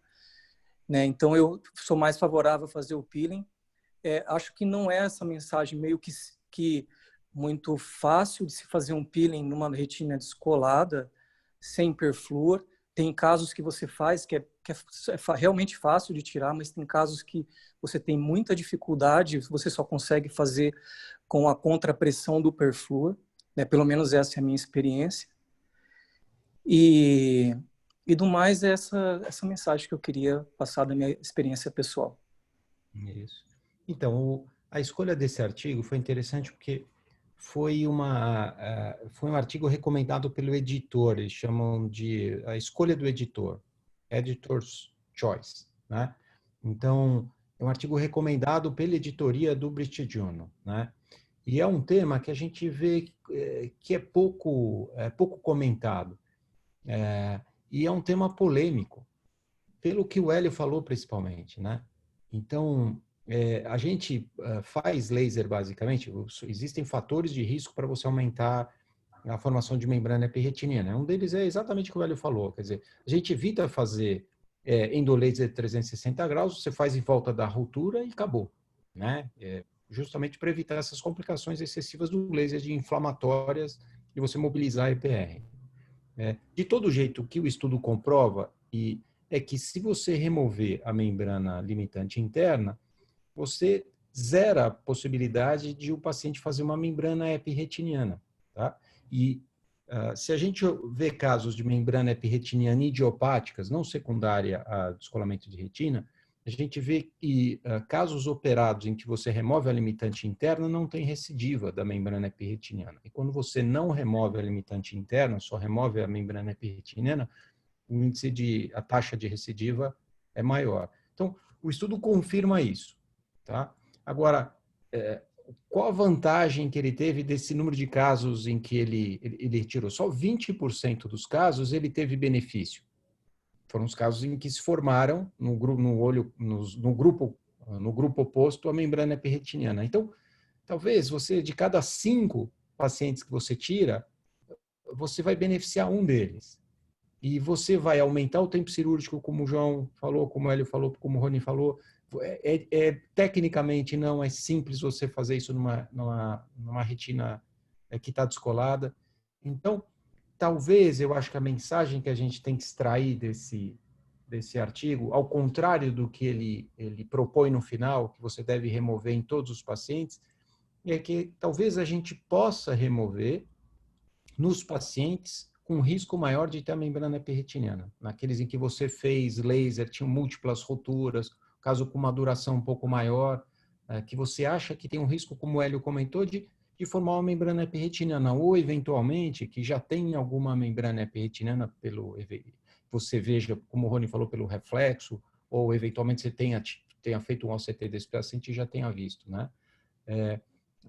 Então, eu sou mais favorável a fazer o peeling. Acho que não é essa mensagem meio que muito fácil de se fazer um peeling numa retina descolada, sem perfluor. Tem casos que você faz que é realmente fácil de tirar, mas tem casos que você tem muita dificuldade, você só consegue fazer com a contrapressão do perfluor, pelo menos essa é a minha experiência. E do mais, essa mensagem que eu queria passar da minha experiência pessoal. Isso. Então, a escolha desse artigo foi interessante porque foi um artigo recomendado pelo editor, eles chamam de a escolha do editor, Editor's Choice, né? Então, é um artigo recomendado pela editoria do British Journal, né? E é um tema que a gente vê que é pouco comentado. E é um tema polêmico, pelo que o Hélio falou principalmente, né? Então, a gente faz laser basicamente, existem fatores de risco para você aumentar a formação de membrana epirretiniana. Um deles é exatamente o que o Hélio falou, quer dizer, a gente evita fazer endolaser de 360 graus, você faz em volta da ruptura e acabou, né? Justamente para evitar essas complicações excessivas do laser de inflamatórias e você mobilizar a EPR. De todo jeito, o que o estudo comprova é que se você remover a membrana limitante interna, você zera a possibilidade de o paciente fazer uma membrana epirretiniana, tá? E se a gente vê casos de membrana epirretiniana idiopáticas, não secundária a descolamento de retina, a gente vê que casos operados em que você remove a limitante interna não tem recidiva da membrana epirretiniana. E quando você não remove a limitante interna, só remove a membrana epirretiniana, a taxa de recidiva é maior. Então, o estudo confirma isso, tá? Agora, qual a vantagem que ele teve desse número de casos em que ele tirou? Só 20% dos casos ele teve benefício. Foram os casos em que se formaram no grupo oposto a membrana epirretiniana. Então, talvez você, de cada 5 pacientes que você tira, você vai beneficiar um deles. E você vai aumentar o tempo cirúrgico, como o João falou, como o Hélio falou, como o Rony falou. Tecnicamente não é simples você fazer isso numa retina que está descolada. Então, talvez, eu acho que a mensagem que a gente tem que extrair desse artigo, ao contrário do que ele propõe no final, que você deve remover em todos os pacientes, é que talvez a gente possa remover nos pacientes com risco maior de ter a membrana epirretiniana. Naqueles em que você fez laser, tinham múltiplas rupturas, caso com uma duração um pouco maior, que você acha que tem um risco, como o Hélio comentou, de formar uma membrana epirretiniana, ou eventualmente, que já tem alguma membrana epirretiniana, você veja, como o Rony falou, pelo reflexo, ou eventualmente você tenha feito um OCT desse paciente e já tenha visto, né?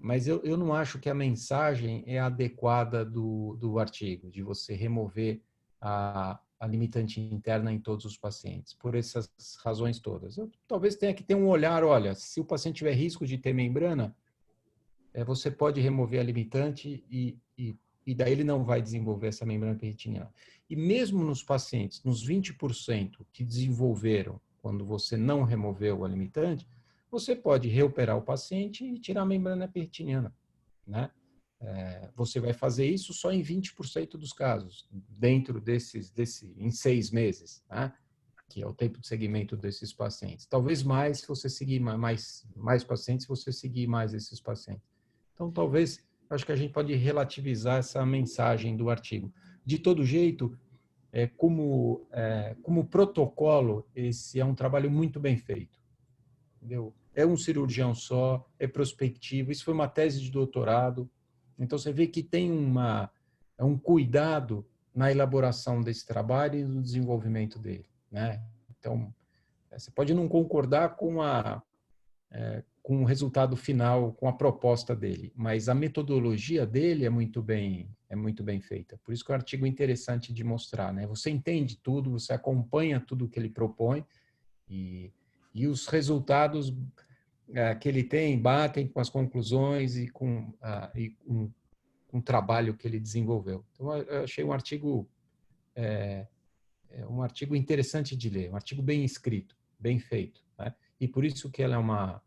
Mas eu não acho que a mensagem é adequada do artigo, de você remover a limitante interna em todos os pacientes, por essas razões todas. Talvez tenha que ter um olhar, olha, se o paciente tiver risco de ter membrana, você pode remover a limitante e daí ele não vai desenvolver essa membrana epirretiniana. E mesmo nos pacientes, nos 20% que desenvolveram quando você não removeu a limitante, você pode reoperar o paciente e tirar a membrana epirretiniana, né? Você vai fazer isso só em 20% dos casos, dentro em 6 meses, né? Que é o tempo de seguimento desses pacientes. Talvez mais se você seguir mais pacientes, se você seguir mais esses pacientes. Então, talvez, acho que a gente pode relativizar essa mensagem do artigo. De todo jeito, como protocolo, esse é um trabalho muito bem feito. Entendeu? É um cirurgião só, é prospectivo. Isso foi uma tese de doutorado. Então, você vê que tem um cuidado na elaboração desse trabalho e no desenvolvimento dele, né? Então, você pode não concordar com o resultado final, com a proposta dele, mas a metodologia dele é muito bem feita. Por isso que é um artigo interessante de mostrar, né? Você entende tudo, você acompanha tudo que ele propõe e os resultados que ele tem batem com as conclusões e com o trabalho que ele desenvolveu. Então, eu achei um artigo interessante de ler, um artigo bem escrito, bem feito, né? E por isso que ela é uma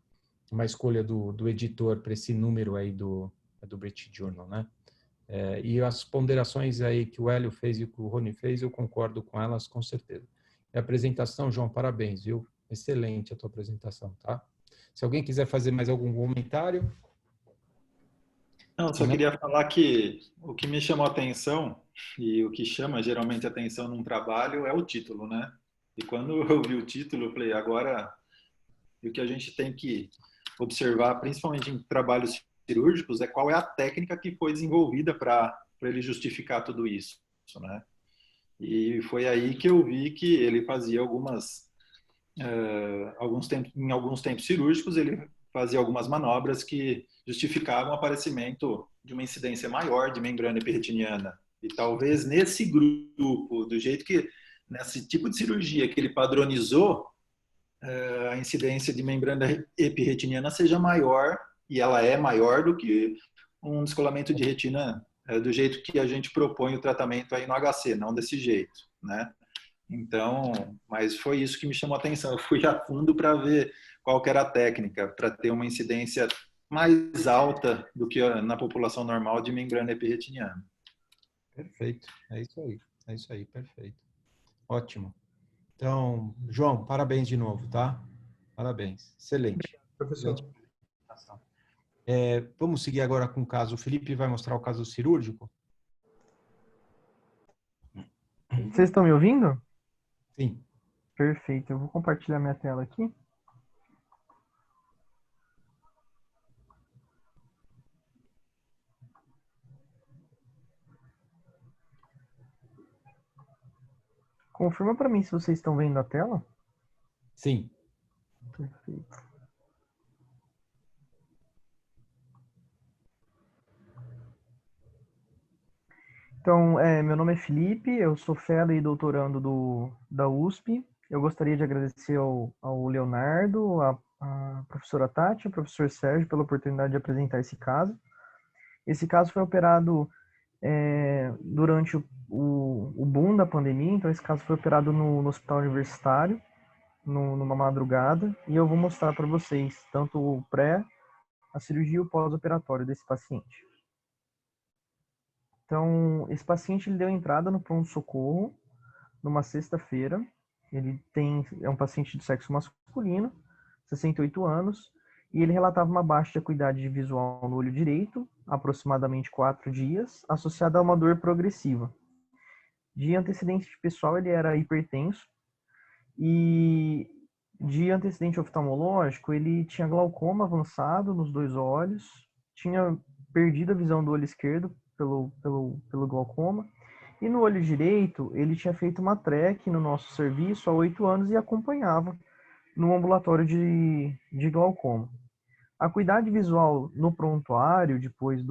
escolha do editor para esse número aí do British Journal, né? E as ponderações aí que o Hélio fez e que o Rony fez, eu concordo com elas com certeza. E a apresentação, João, parabéns, viu? Excelente a tua apresentação, tá? Se alguém quiser fazer mais algum comentário... Não, só queria falar que o que me chamou a atenção e o que chama geralmente a atenção num trabalho é o título, né? E quando eu vi o título, eu falei, agora o que a gente tem que observar, principalmente em trabalhos cirúrgicos, é qual é a técnica que foi desenvolvida para ele justificar tudo isso, né? E foi aí que eu vi que ele fazia em alguns tempos cirúrgicos, ele fazia algumas manobras que justificavam o aparecimento de uma incidência maior de membrana epiretiniana. E talvez nesse grupo, do jeito que, nesse tipo de cirurgia que ele padronizou, a incidência de membrana epiretiniana seja maior, e ela é maior do que um descolamento de retina do jeito que a gente propõe o tratamento aí no HC, não desse jeito, né? Então, mas foi isso que me chamou a atenção. Eu fui a fundo para ver qual que era a técnica para ter uma incidência mais alta do que na população normal de membrana epiretiniana. Perfeito, é isso aí, perfeito. Ótimo. Então, João, parabéns de novo, tá? Parabéns, excelente. Professor. Vamos seguir agora com o caso. O Felipe vai mostrar o caso cirúrgico? Vocês estão me ouvindo? Sim. Perfeito, eu vou compartilhar minha tela aqui. Confirma para mim se vocês estão vendo a tela. Sim. Perfeito. Então, meu nome é Felipe, eu sou fellow e doutorando da USP. Eu gostaria de agradecer ao Leonardo, a professora Tati, ao professor Sérgio pela oportunidade de apresentar esse caso. Esse caso foi operado durante o boom da pandemia, então esse caso foi operado no hospital universitário, numa madrugada, e eu vou mostrar para vocês tanto o a cirurgia e o pós-operatório desse paciente. Então, esse paciente ele deu entrada no pronto-socorro numa sexta-feira. Ele é um paciente de sexo masculino, 68 anos, e ele relatava uma baixa de acuidade visual no olho direito, aproximadamente 4 dias, associada a uma dor progressiva. De antecedente pessoal, ele era hipertenso, e de antecedente oftalmológico, ele tinha glaucoma avançado nos 2 olhos, tinha perdido a visão do olho esquerdo pelo glaucoma, e no olho direito, ele tinha feito uma TREC no nosso serviço há 8 anos e acompanhava no ambulatório de glaucoma. A acuidade visual no prontuário, depois de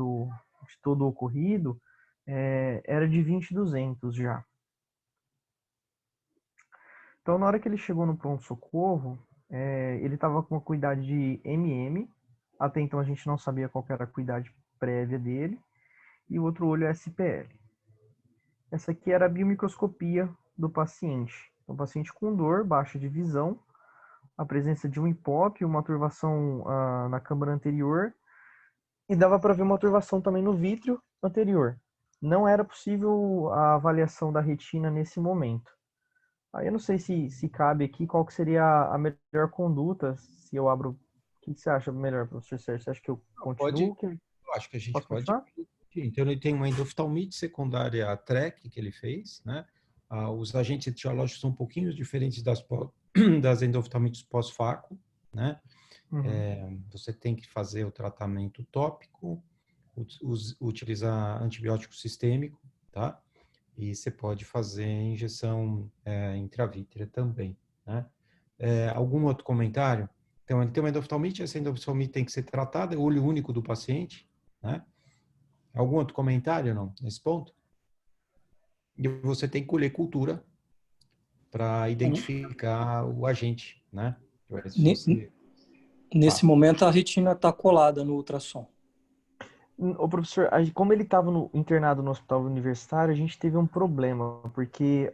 todo o ocorrido, era de 20/200 já. Então, na hora que ele chegou no pronto-socorro, ele estava com uma acuidade de MM, até então a gente não sabia qual era a acuidade prévia dele, e o outro olho é SPL. Essa aqui era a biomicroscopia do paciente. Então, paciente com dor, baixa de visão, a presença de um hipópio, uma turvação na câmara anterior, e dava para ver uma turvação também no vítreo anterior. Não era possível a avaliação da retina nesse momento. Aí eu não sei se cabe aqui qual que seria a melhor conduta, se eu abro... O que você acha melhor, professor Sérgio? Você acha que eu continuo? Eu acho que a gente pode... Então, ele tem uma endoftalmite secundária à TREC que ele fez, né? Os agentes etiológicos são um pouquinho diferentes das endoftalmites pós-faco, né? Uhum. Você tem que fazer o tratamento tópico, utilizar antibiótico sistêmico, tá? E você pode fazer injeção intravítrea também, né? Algum outro comentário? Então, ele tem uma endoftalmite, essa endoftalmite tem que ser tratada, é o olho único do paciente, né? Algum outro comentário, não, nesse ponto? E você tem que colher cultura para identificar o agente, né? Nesse momento, a retina está colada no ultrassom. O professor, como ele estava internado no hospital universitário, a gente teve um problema, porque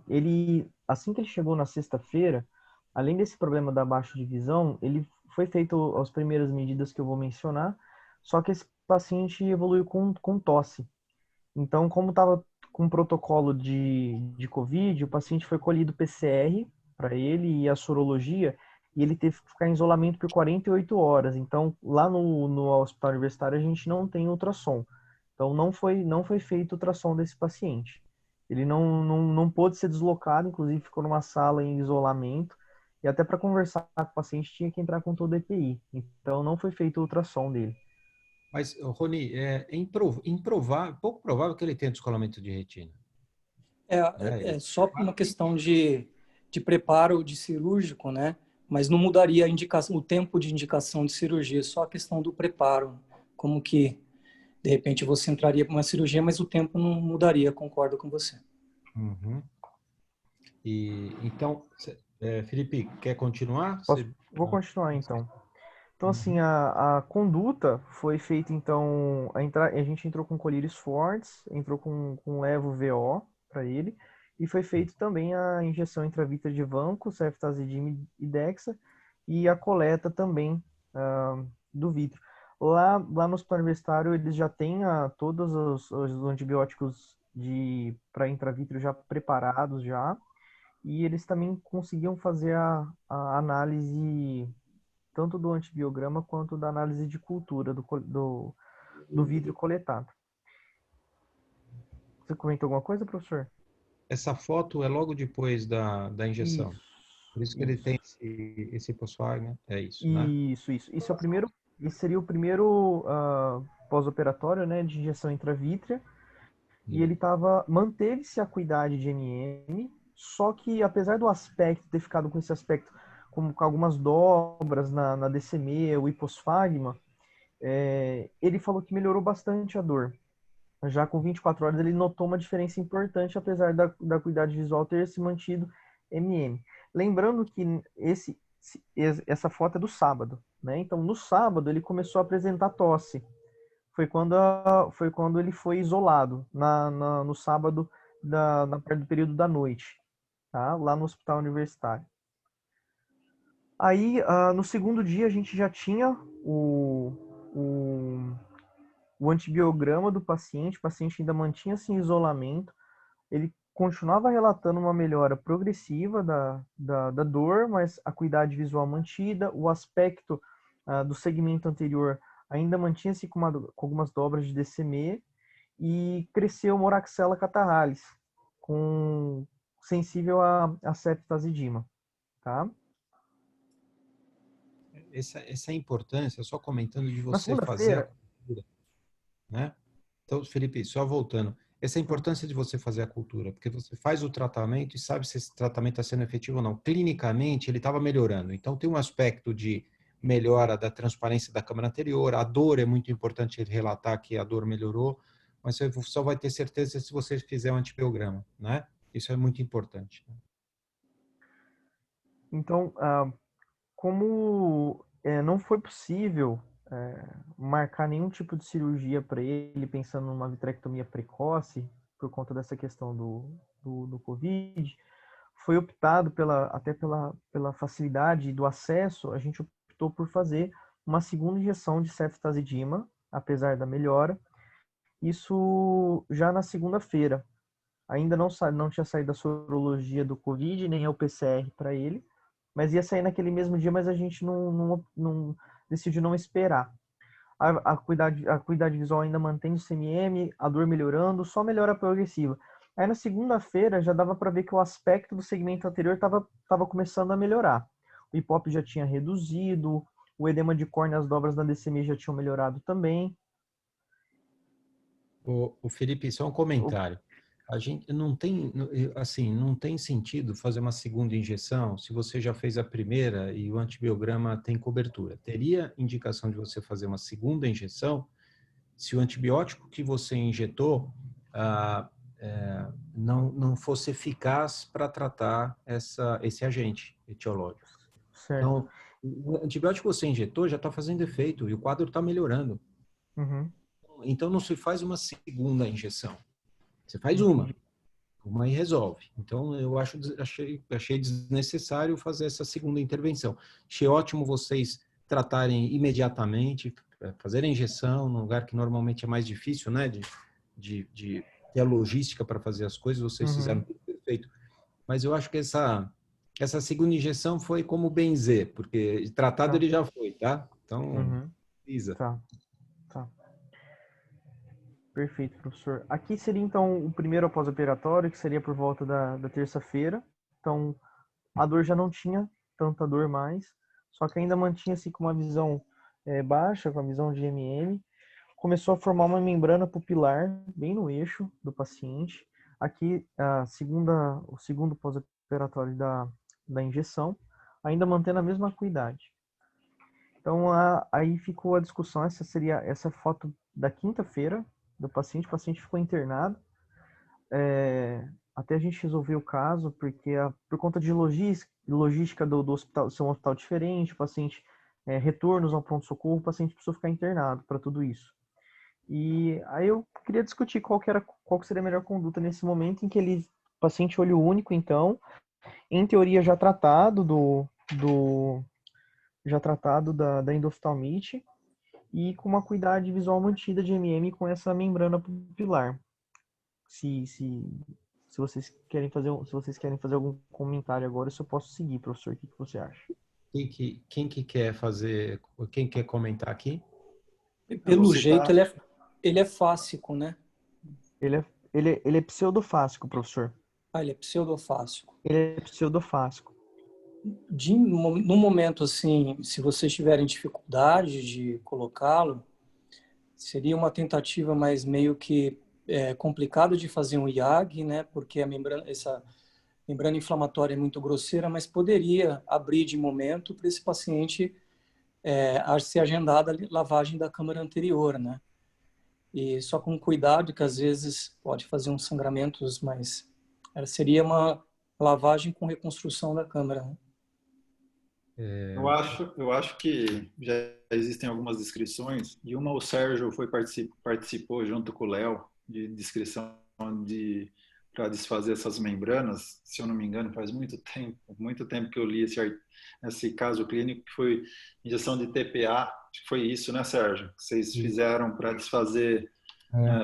ele, assim que ele chegou na sexta-feira, além desse problema da baixa de visão, ele foi feito as primeiras medidas que eu vou mencionar, só que esse paciente evoluiu com tosse. Então, como estava com protocolo de Covid, o paciente foi colhido PCR para ele e a sorologia, e ele teve que ficar em isolamento por 48 horas. Então, lá no hospital universitário, a gente não tem ultrassom. Então, não foi feito ultrassom desse paciente. Ele não pôde ser deslocado, inclusive ficou numa sala em isolamento, e até para conversar com o paciente tinha que entrar com todo o EPI. Então, não foi feito ultrassom dele. Mas, Rony, pouco provável que ele tenha descolamento de retina. É só uma questão de preparo de cirúrgico, né? Mas não mudaria a indicação, o tempo de indicação de cirurgia, só a questão do preparo. Como que, de repente, você entraria para uma cirurgia, mas o tempo não mudaria, concordo com você. Uhum. Então, Felipe, quer continuar? Vou continuar, então. Então, assim, a conduta foi feita, então, a gente entrou com colírios fortes, entrou com levo-VO para ele, e foi feito também a injeção intravítrea de vanco, ceftazidime e dexa, e a coleta também do vítreo. Lá no hospital universitário, eles já têm todos os antibióticos para intravítrea já preparados já, e eles também conseguiam fazer a análise tanto do antibiograma quanto da análise de cultura do vítreo coletado. Você comentou alguma coisa, professor? Essa foto é logo depois da injeção. Isso, Por isso que ele tem esse pós-Wagner. É isso, né? Isso. Isso é o primeiro, esse seria o primeiro pós-operatório, né, de injeção intravítrea. E ele manteve-se a acuidade de MM, só que apesar do aspecto ter ficado com esse aspecto com algumas dobras na DCM, o hiposfagma, ele falou que melhorou bastante a dor. Já com 24 horas ele notou uma diferença importante, apesar da acuidade visual ter se mantido MM. Lembrando que essa foto é do sábado, né? Então no sábado ele começou a apresentar tosse. Foi quando ele foi isolado, no sábado, na parte do período da noite, tá? Lá no hospital universitário. Aí, no segundo dia, a gente já tinha o antibiograma do paciente, o paciente ainda mantinha-se em isolamento, ele continuava relatando uma melhora progressiva da dor, mas a acuidade visual mantida, o aspecto do segmento anterior ainda mantinha-se com algumas dobras de DCM e cresceu moraxella catarrhalis, sensível a ceftazidima, tá? Essa importância, só comentando de Na você fazer a segunda-feira, cultura, né? Então, Felipe, só voltando, essa importância de você fazer a cultura, porque você faz o tratamento e sabe se esse tratamento está sendo efetivo ou não. Clinicamente, ele estava melhorando. Então, tem um aspecto de melhora da transparência da câmara anterior. A dor é muito importante ele relatar que a dor melhorou, mas você só vai ter certeza se você fizer um antibiograma, né? Isso é muito importante. então, como não foi possível marcar nenhum tipo de cirurgia para ele, pensando numa vitrectomia precoce, por conta dessa questão do Covid, foi optado até pela facilidade do acesso, a gente optou por fazer uma segunda injeção de ceftazidima, apesar da melhora, isso já na segunda-feira. Ainda não tinha saído a sorologia do Covid, nem o PCR para ele, mas ia sair naquele mesmo dia, mas a gente não decidiu não esperar. A acuidade visual ainda mantém o CMM, a dor melhorando, só melhora progressiva. Aí na segunda-feira já dava para ver que o aspecto do segmento anterior estava começando a melhorar. O hipópio já tinha reduzido, o edema de córnea e as dobras da DCM já tinham melhorado também. O Felipe, só um comentário. A gente não tem, assim, não tem sentido fazer uma segunda injeção se você já fez a primeira e o antibiograma tem cobertura. Teria indicação de você fazer uma segunda injeção se o antibiótico que você injetou não fosse eficaz para tratar esse agente etiológico. Certo. Então, o antibiótico que você injetou já está fazendo efeito e o quadro está melhorando. Uhum. Então, não se faz uma segunda injeção. Você faz uma e resolve. Então, eu achei desnecessário fazer essa segunda intervenção. Achei ótimo vocês tratarem imediatamente, fazerem a injeção num lugar que normalmente é mais difícil, né? De ter a logística para fazer as coisas, vocês fizeram tudo perfeito. Mas eu acho que essa segunda injeção foi como benzer, porque tratado ele já foi, tá? Então, precisa. Tá. Perfeito, professor. Aqui seria, então, o primeiro pós-operatório, que seria por volta da terça-feira. Então, a dor já não tinha tanta dor mais, só que ainda mantinha-se com uma visão baixa, com a visão de MM. Começou a formar uma membrana pupilar bem no eixo do paciente. Aqui, o segundo pós-operatório da injeção, ainda mantendo a mesma acuidade. Então, aí ficou a discussão, essa seria essa foto da quinta-feira do paciente. O paciente ficou internado. Até a gente resolver o caso, porque por conta de logística do hospital, ser um hospital diferente, o paciente retornos ao pronto-socorro, o paciente precisou ficar internado para tudo isso. E aí eu queria discutir qual seria a melhor conduta nesse momento em que paciente olho único, então, em teoria já tratado da endoftalmite e com uma acuidade visual mantida de MM com essa membrana pupilar. Se vocês querem fazer algum comentário agora, eu posso seguir, professor. O que você acha? Quem que quer fazer? Quem quer comentar aqui? Pelo jeito, ele é fásico, né? Ele é pseudofásico, professor. Ele é pseudofásico. Ele é pseudofásico. No momento, assim, se vocês tiverem dificuldade de colocá-lo, seria uma tentativa mais meio que complicado de fazer um IAG, né? Porque essa membrana inflamatória é muito grosseira, mas poderia abrir de momento para esse paciente ser agendada a lavagem da câmara anterior, né? E só com cuidado, que às vezes pode fazer uns sangramentos, mas seria uma lavagem com reconstrução da câmara, né? Eu acho que já existem algumas descrições, e o Sérgio participou junto com o Léo de descrição para desfazer essas membranas. Se eu não me engano, faz muito tempo que eu li esse caso clínico, que foi injeção de TPA. Acho que foi isso, né, Sérgio? Que vocês fizeram para desfazer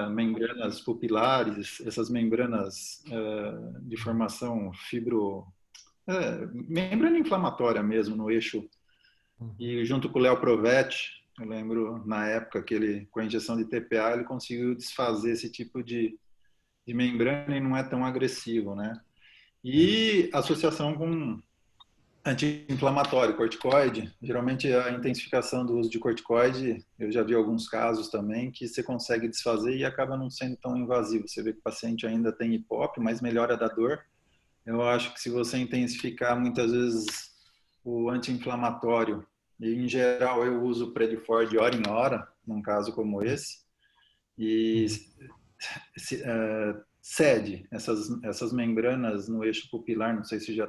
membranas pupilares, essas membranas de formação membrana inflamatória mesmo no eixo. E junto com o Léo Provetti, eu lembro na época que ele, com a injeção de TPA, ele conseguiu desfazer esse tipo de membrana e não é tão agressivo, né? E associação com anti-inflamatório, corticoide. Geralmente a intensificação do uso de corticoide, eu já vi alguns casos também que você consegue desfazer e acaba não sendo tão invasivo. Você vê que o paciente ainda tem hipópio, mas melhora da dor. Eu acho que se você intensificar muitas vezes o anti-inflamatório, e em geral eu uso o Predifor de hora em hora, num caso como esse, e cede essas membranas no eixo pupilar, não sei se o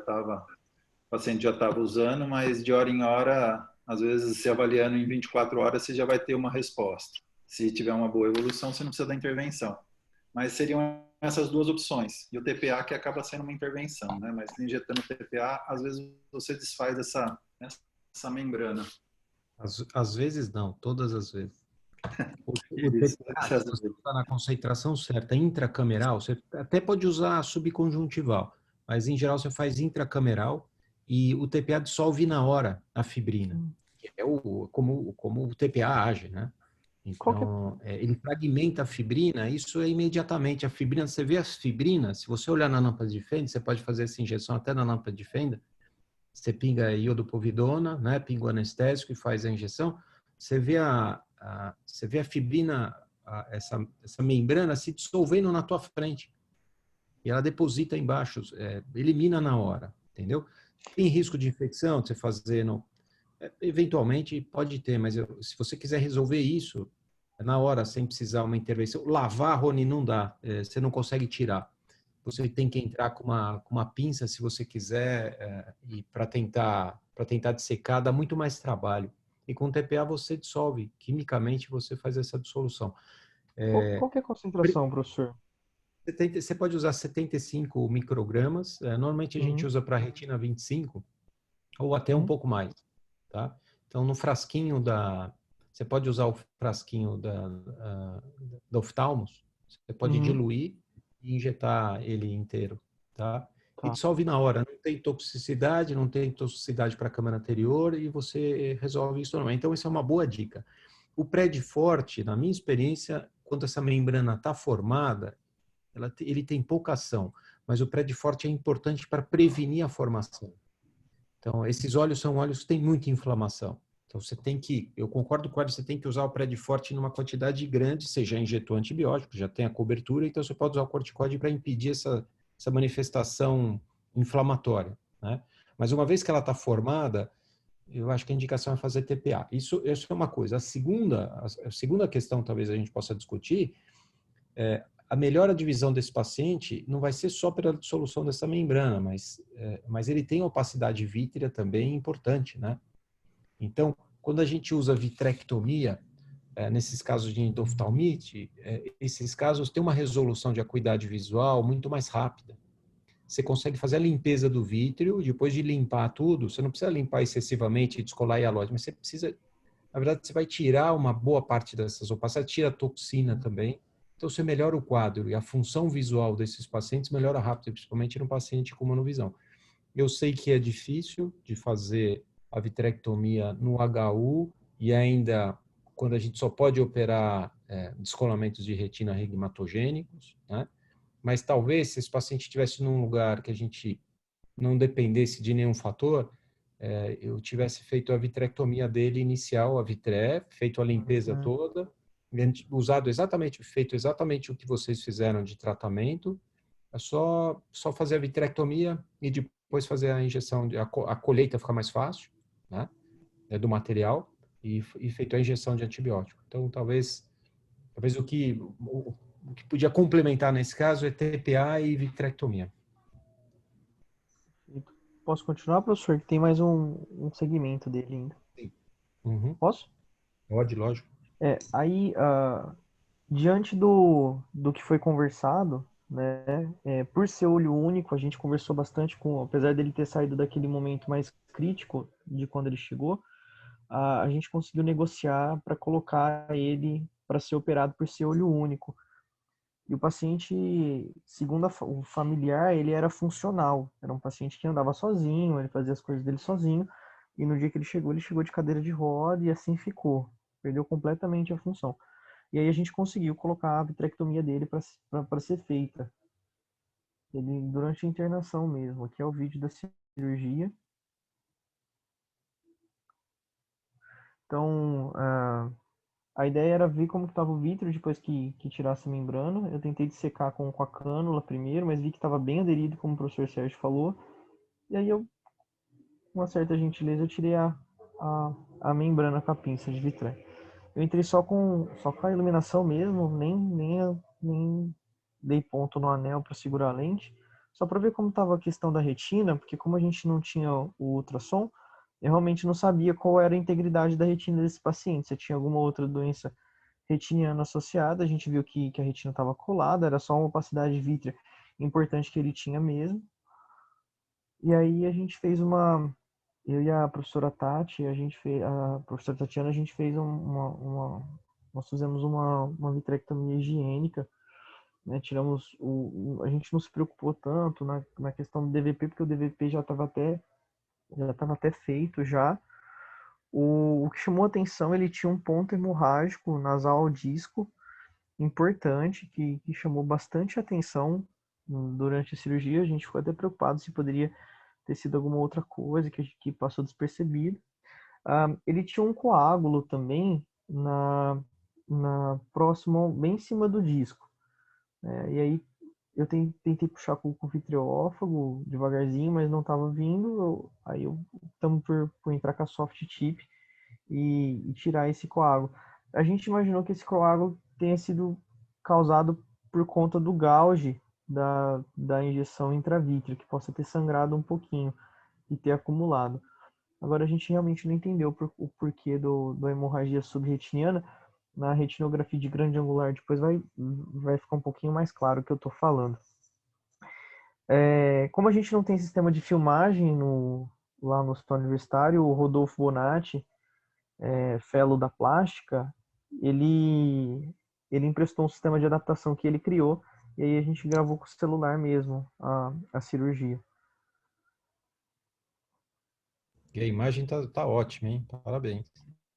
paciente já estava usando, mas de hora em hora, às vezes se avaliando em 24 horas, você já vai ter uma resposta. Se tiver uma boa evolução, você não precisa da intervenção. Mas seriam essas duas opções. E o TPA que acaba sendo uma intervenção, né? Mas injetando TPA, às vezes você desfaz essa membrana. Às vezes não, todas as vezes. O TPA, se você está na concentração certa, intracameral, você até pode usar subconjuntival, mas em geral você faz intracameral e o TPA dissolve na hora a fibrina, que é como o TPA age, né? Então, ele fragmenta a fibrina, isso é imediatamente. A fibrina, você vê as fibrinas, se você olhar na lâmpada de Fenda, você pode fazer essa injeção até na lâmpada de Fenda, você pinga iodopovidona, né, pinga o anestésico e faz a injeção, você vê a fibrina, essa membrana se dissolvendo na tua frente. E ela deposita embaixo, elimina na hora, entendeu? Tem risco de infecção, de você fazer... eventualmente pode ter, mas se você quiser resolver isso, na hora, sem precisar uma intervenção. Lavar, Rony, não dá. Você não consegue tirar. Você tem que entrar com uma pinça, se você quiser, e para tentar dissecar, dá muito mais trabalho. E com o TPA você dissolve. Quimicamente você faz essa dissolução. Qual que é a concentração, professor? Você pode usar 75 microgramas. Normalmente a gente usa para retina 25 ou até um pouco mais. Tá? Então, no frasquinho você pode usar o frasquinho da oftalmos, você pode diluir e injetar ele inteiro, tá? E dissolve na hora, não tem toxicidade para a câmara anterior e você resolve isso normalmente. Então, essa é uma boa dica. O Predforte, na minha experiência, quando essa membrana está formada, ele tem pouca ação, mas o Predforte é importante para prevenir a formação. Então, esses óleos são óleos que têm muita inflamação. Então, eu concordo com você tem que usar o Predforte numa quantidade grande, você já injetou antibiótico, já tem a cobertura, então você pode usar o corticoide para impedir essa manifestação inflamatória, né? Mas uma vez que ela está formada, eu acho que a indicação é fazer TPA. Isso é uma coisa. A segunda questão, talvez a gente possa discutir, a melhor divisão desse paciente não vai ser só pela dissolução dessa membrana, mas ele tem opacidade vítrea também importante, né? Então, quando a gente usa vitrectomia, nesses casos de endoftalmite, esses casos têm uma resolução de acuidade visual muito mais rápida. Você consegue fazer a limpeza do vítreo, depois de limpar tudo, você não precisa limpar excessivamente e descolar hialose, mas você precisa, na verdade, você vai tirar uma boa parte dessas opacidades, tira a toxina também. Então, você melhora o quadro e a função visual desses pacientes melhora rápido, principalmente no paciente com monovisão. Eu sei que é difícil de fazer a vitrectomia no HU e ainda quando a gente só pode operar descolamentos de retina regmatogênicos, né? Mas talvez se esse paciente estivesse num lugar que a gente não dependesse de nenhum fator, eu tivesse feito a vitrectomia dele inicial, a vitré, feito a limpeza toda, feito exatamente o que vocês fizeram de tratamento, é só fazer a vitrectomia e depois fazer a injeção, a colheita fica mais fácil, né, do material, e feito a injeção de antibiótico. Então, talvez o que podia complementar nesse caso é TPA e vitrectomia. Posso continuar, professor? Que tem mais um segmento dele ainda. Sim. Uhum. Posso? Pode, lógico. Aí, diante do que foi conversado, né, por ser olho único, a gente conversou bastante apesar dele ter saído daquele momento mais crítico de quando ele chegou, a gente conseguiu negociar para colocar ele para ser operado por ser olho único. E o paciente, segundo o familiar, ele era funcional. Era um paciente que andava sozinho, ele fazia as coisas dele sozinho. E no dia que ele chegou de cadeira de roda e assim ficou. Perdeu completamente a função. E aí a gente conseguiu colocar a vitrectomia dele para ser feita. Ele, durante a internação mesmo. Aqui é o vídeo da cirurgia. Então, a ideia era ver como estava o vítreo depois que tirasse a membrana. Eu tentei dissecar com a cânula primeiro, mas vi que estava bem aderido, como o professor Sérgio falou. E aí com uma certa gentileza, eu tirei a membrana com a pinça de vitré. Eu entrei só com a iluminação mesmo, nem dei ponto no anel para segurar a lente, só para ver como estava a questão da retina, porque como a gente não tinha o ultrassom, eu realmente não sabia qual era a integridade da retina desse paciente, se tinha alguma outra doença retiniana associada. A gente viu que a retina estava colada, era só uma opacidade vítrea importante que ele tinha mesmo. E aí a gente fez eu e a professora Tati, a professora Tatiana, a gente fez nós fizemos uma vitrectomia higiênica, né? Tiramos a gente não se preocupou tanto na questão do DVP, porque o DVP já estava até feito já. O que chamou a atenção, ele tinha um ponto hemorrágico nasal ao disco importante, que chamou bastante atenção durante a cirurgia. A gente ficou até preocupado se poderia ter sido alguma outra coisa que passou despercebido. Ele tinha um coágulo também próximo, bem em cima do disco. E aí eu tentei puxar com o vitriófago devagarzinho, mas não estava vindo. Aí estamos por entrar com a soft tip e tirar esse coágulo. A gente imaginou que esse coágulo tenha sido causado por conta do gauge da injeção intravítrea, que possa ter sangrado um pouquinho e ter acumulado. Agora, a gente realmente não entendeu o porquê da hemorragia subretiniana. Na retinografia de grande angular, depois vai ficar um pouquinho mais claro o que eu estou falando. Como a gente não tem sistema de filmagem lá no Hospital Universitário, o Rodolfo Bonatti, fellow da plástica, ele emprestou um sistema de adaptação que ele criou, e aí a gente gravou com o celular mesmo a cirurgia. E a imagem tá ótima, hein? Parabéns.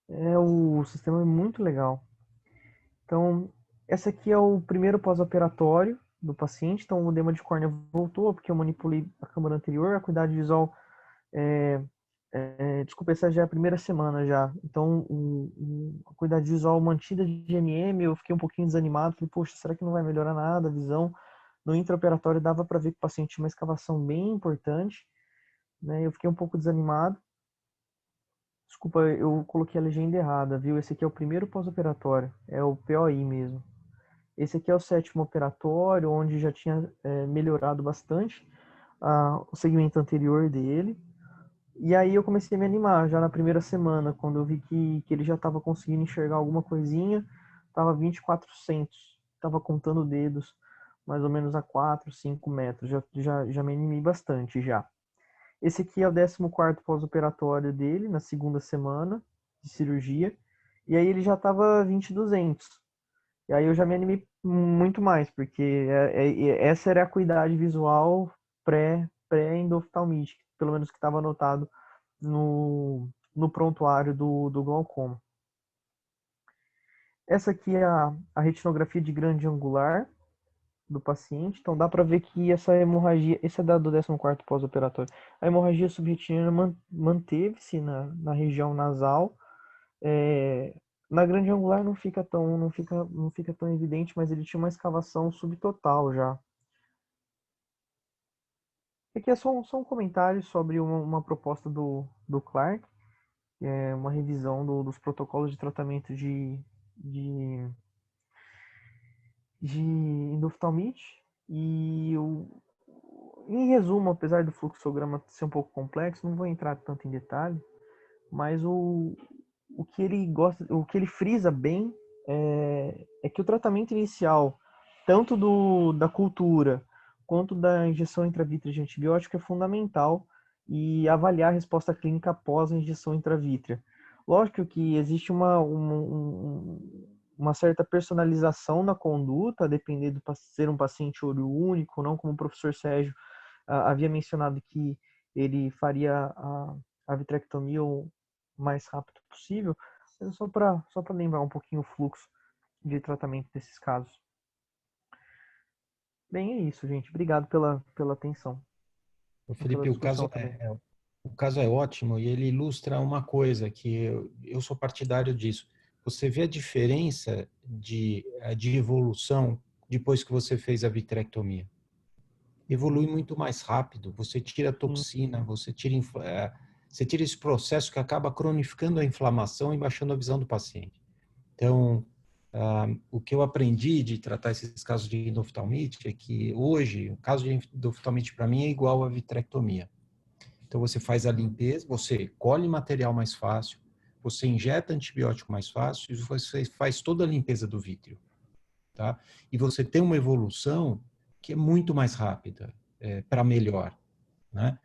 O sistema é muito legal. Então, essa aqui é o primeiro pós-operatório do paciente. Então, o edema de córnea voltou, porque eu manipulei a câmara anterior. A acuidade visual, desculpa, essa já é a primeira semana já. Então, a acuidade visual mantida de MM, eu fiquei um pouquinho desanimado. Falei, poxa, será que não vai melhorar nada a visão? No intraoperatório dava para ver que o paciente tinha uma escavação bem importante, né? Eu fiquei um pouco desanimado. Desculpa, eu coloquei a legenda errada, viu? Esse aqui é o primeiro pós-operatório, é o POI mesmo. Esse aqui é o 7º operatório, onde já tinha melhorado bastante o segmento anterior dele. E aí eu comecei a me animar, já na primeira semana, quando eu vi que ele já estava conseguindo enxergar alguma coisinha, estava 2400, estava contando dedos, mais ou menos a 4, 5 metros, já me animei bastante já. Esse aqui é o 14º pós-operatório dele, na segunda semana de cirurgia. E aí ele já estava 20,200. E aí eu já me animei muito mais, porque essa era a acuidade visual pré-endoftalmite, pelo menos que estava anotado no prontuário do glaucoma. Essa aqui é a retinografia de grande angular do paciente, então dá para ver que essa hemorragia, esse é do 14º pós-operatório, a hemorragia subretiniana manteve-se na região nasal, na grande angular não fica tão evidente, mas ele tinha uma escavação subtotal já. Aqui é só um comentário sobre uma proposta do Clark, uma revisão dos protocolos de tratamento de endoftalmite. E em resumo, apesar do fluxograma ser um pouco complexo, não vou entrar tanto em detalhe, mas o que ele frisa bem é que o tratamento inicial, tanto da cultura quanto da injeção intravítrea de antibiótico, é fundamental, e avaliar a resposta clínica após a injeção intravítrea. Lógico que existe uma certa personalização na conduta, dependendo de ser um paciente olho único, não, como o professor Sérgio havia mencionado, que ele faria a vitrectomia o mais rápido possível, só para lembrar um pouquinho o fluxo de tratamento desses casos. Bem, é isso, gente. Obrigado pela atenção. Felipe, o caso é ótimo, e ele ilustra uma coisa que eu sou partidário disso. Você vê a diferença de evolução depois que você fez a vitrectomia. Evolui muito mais rápido, você tira a toxina, você tira esse processo que acaba cronificando a inflamação e baixando a visão do paciente. Então, o que eu aprendi de tratar esses casos de endoftalmite é que hoje, o caso de endoftalmite para mim é igual à vitrectomia. Então, você faz a limpeza, você colhe material mais fácil, você injeta antibiótico mais fácil e você faz toda a limpeza do vítreo, tá? E você tem uma evolução que é muito mais rápida para melhor, né?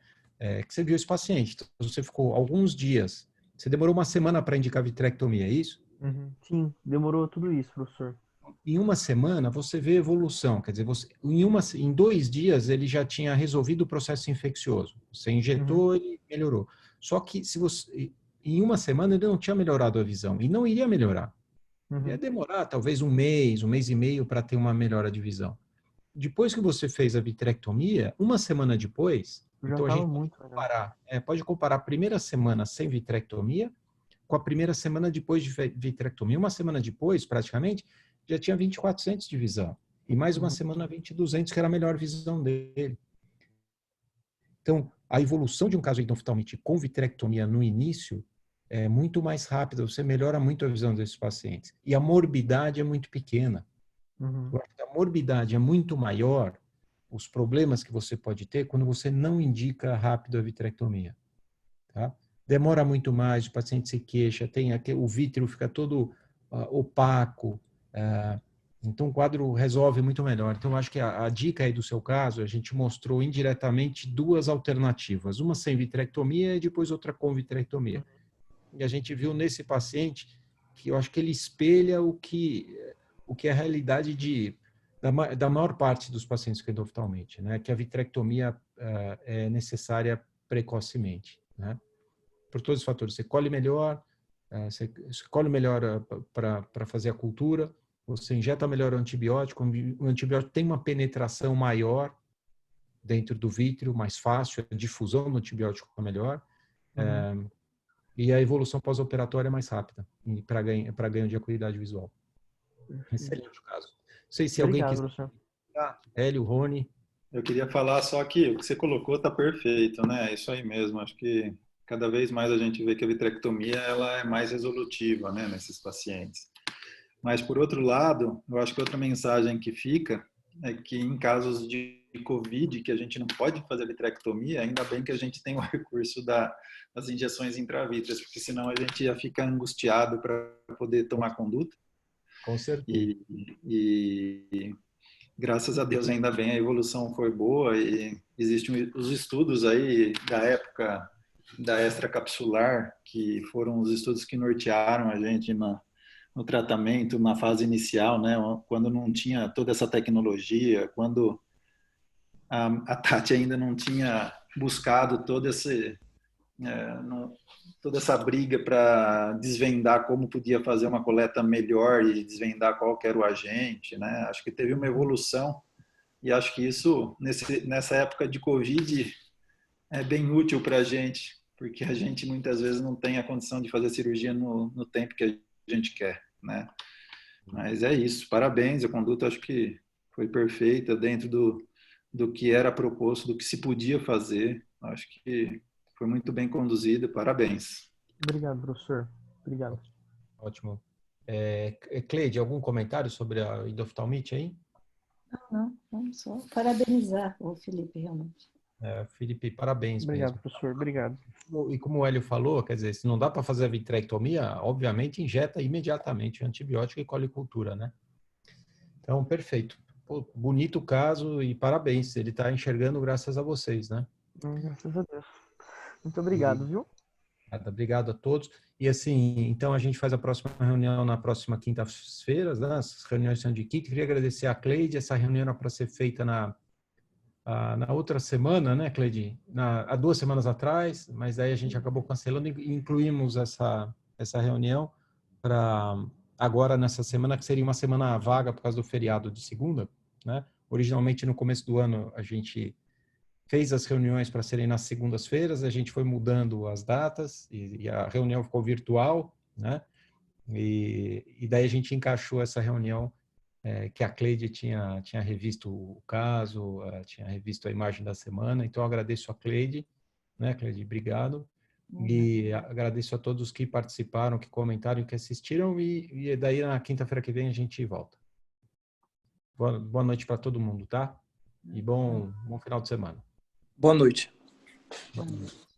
Que você viu esse paciente, então, você ficou alguns dias, você demorou uma semana para indicar vitrectomia, é isso? Uhum. Sim, demorou tudo isso, professor. Em uma semana você vê evolução, quer dizer, em 2 dias ele já tinha resolvido o processo infeccioso. Você injetou e melhorou. Só que em uma semana ele não tinha melhorado a visão e não iria melhorar. Ia demorar talvez um mês e meio para ter uma melhora de visão. Depois que você fez a vitrectomia, uma semana depois, Já então a gente muito pode comparar a primeira semana sem vitrectomia com a primeira semana depois de vitrectomia. Uma semana depois, praticamente, já tinha 20/400 de visão. E mais uma semana 20/200, que era a melhor visão dele. Então, a evolução de um caso endoftalmite com vitrectomia no início é muito mais rápida, você melhora muito a visão desses pacientes. E a morbidade é muito pequena. A morbidade é muito maior, os problemas que você pode ter quando você não indica rápido a vitrectomia. Tá? Demora muito mais, o paciente se queixa, o vítreo fica todo opaco, então o quadro resolve muito melhor. Então eu acho que a dica aí do seu caso, a gente mostrou indiretamente duas alternativas, uma sem vitrectomia e depois outra com vitrectomia. E a gente viu nesse paciente que eu acho que ele espelha o que é a realidade da maior parte dos pacientes com endoftalmite, né? Que a vitrectomia é necessária precocemente, né? Por todos os fatores. Você colhe melhor, para fazer a cultura, você injeta melhor o antibiótico tem uma penetração maior dentro do vítreo, mais fácil, a difusão do antibiótico é melhor, e a evolução pós-operatória é mais rápida para ganho de acuidade visual. Excelente o caso. Não sei se alguém quiser. Hélio, Rony. Eu queria falar só que o que você colocou está perfeito, né? É isso aí mesmo. Acho que cada vez mais a gente vê que a vitrectomia ela é mais resolutiva, né, nesses pacientes. Mas, por outro lado, eu acho que outra mensagem que fica é que em casos de COVID, que a gente não pode fazer vitrectomia, ainda bem que a gente tem o recurso das injeções intravítreas, porque senão a gente ia ficar angustiado para poder tomar conduta. Com certeza. E graças a Deus, ainda bem, a evolução foi boa e existem os estudos aí da época da extracapsular, que foram os estudos que nortearam a gente no tratamento, na fase inicial, né? Quando não tinha toda essa tecnologia, quando a Tati ainda não tinha buscado toda essa briga para desvendar como podia fazer uma coleta melhor e desvendar qual que era o agente, né? Acho que teve uma evolução e acho que isso, nessa época de Covid, é bem útil para a gente, porque a gente muitas vezes não tem a condição de fazer cirurgia no tempo que a gente quer, né? Mas é isso, parabéns, a conduta acho que foi perfeita dentro do que era proposto, do que se podia fazer, acho que foi muito bem conduzida, parabéns. Obrigado, professor. Obrigado. Ótimo. Cleide, algum comentário sobre a endoftalmite aí? Não, vamos só parabenizar o Felipe, realmente. Felipe, parabéns. Obrigado, mesmo. professor. Obrigado. E como o Hélio falou, quer dizer, se não dá para fazer a vitrectomia, obviamente injeta imediatamente antibiótico e colicultura, né? Então, perfeito. Pô, bonito caso e parabéns. Ele está enxergando graças a vocês, né? Graças a Deus. Muito obrigado, viu? Obrigado a todos. E assim, então a gente faz a próxima reunião na próxima quinta-feira, né? As reuniões são de quinta. Queria agradecer a Cleide. Essa reunião era para ser feita na outra semana, né, Cleide? Há 2 semanas atrás, mas aí a gente acabou cancelando e incluímos essa reunião para agora nessa semana, que seria uma semana vaga por causa do feriado de segunda, né? Originalmente, no começo do ano, a gente fez as reuniões para serem nas segundas-feiras, a gente foi mudando as datas e a reunião ficou virtual, né? E daí a gente encaixou essa reunião que a Cleide tinha revisto o caso, tinha revisto a imagem da semana. Então, eu agradeço a Cleide, né, Cleide? Obrigado. E agradeço a todos que participaram, que comentaram, que assistiram. E daí, na quinta-feira que vem, a gente volta. Boa noite para todo mundo, tá? E bom final de semana. Boa noite. Boa noite.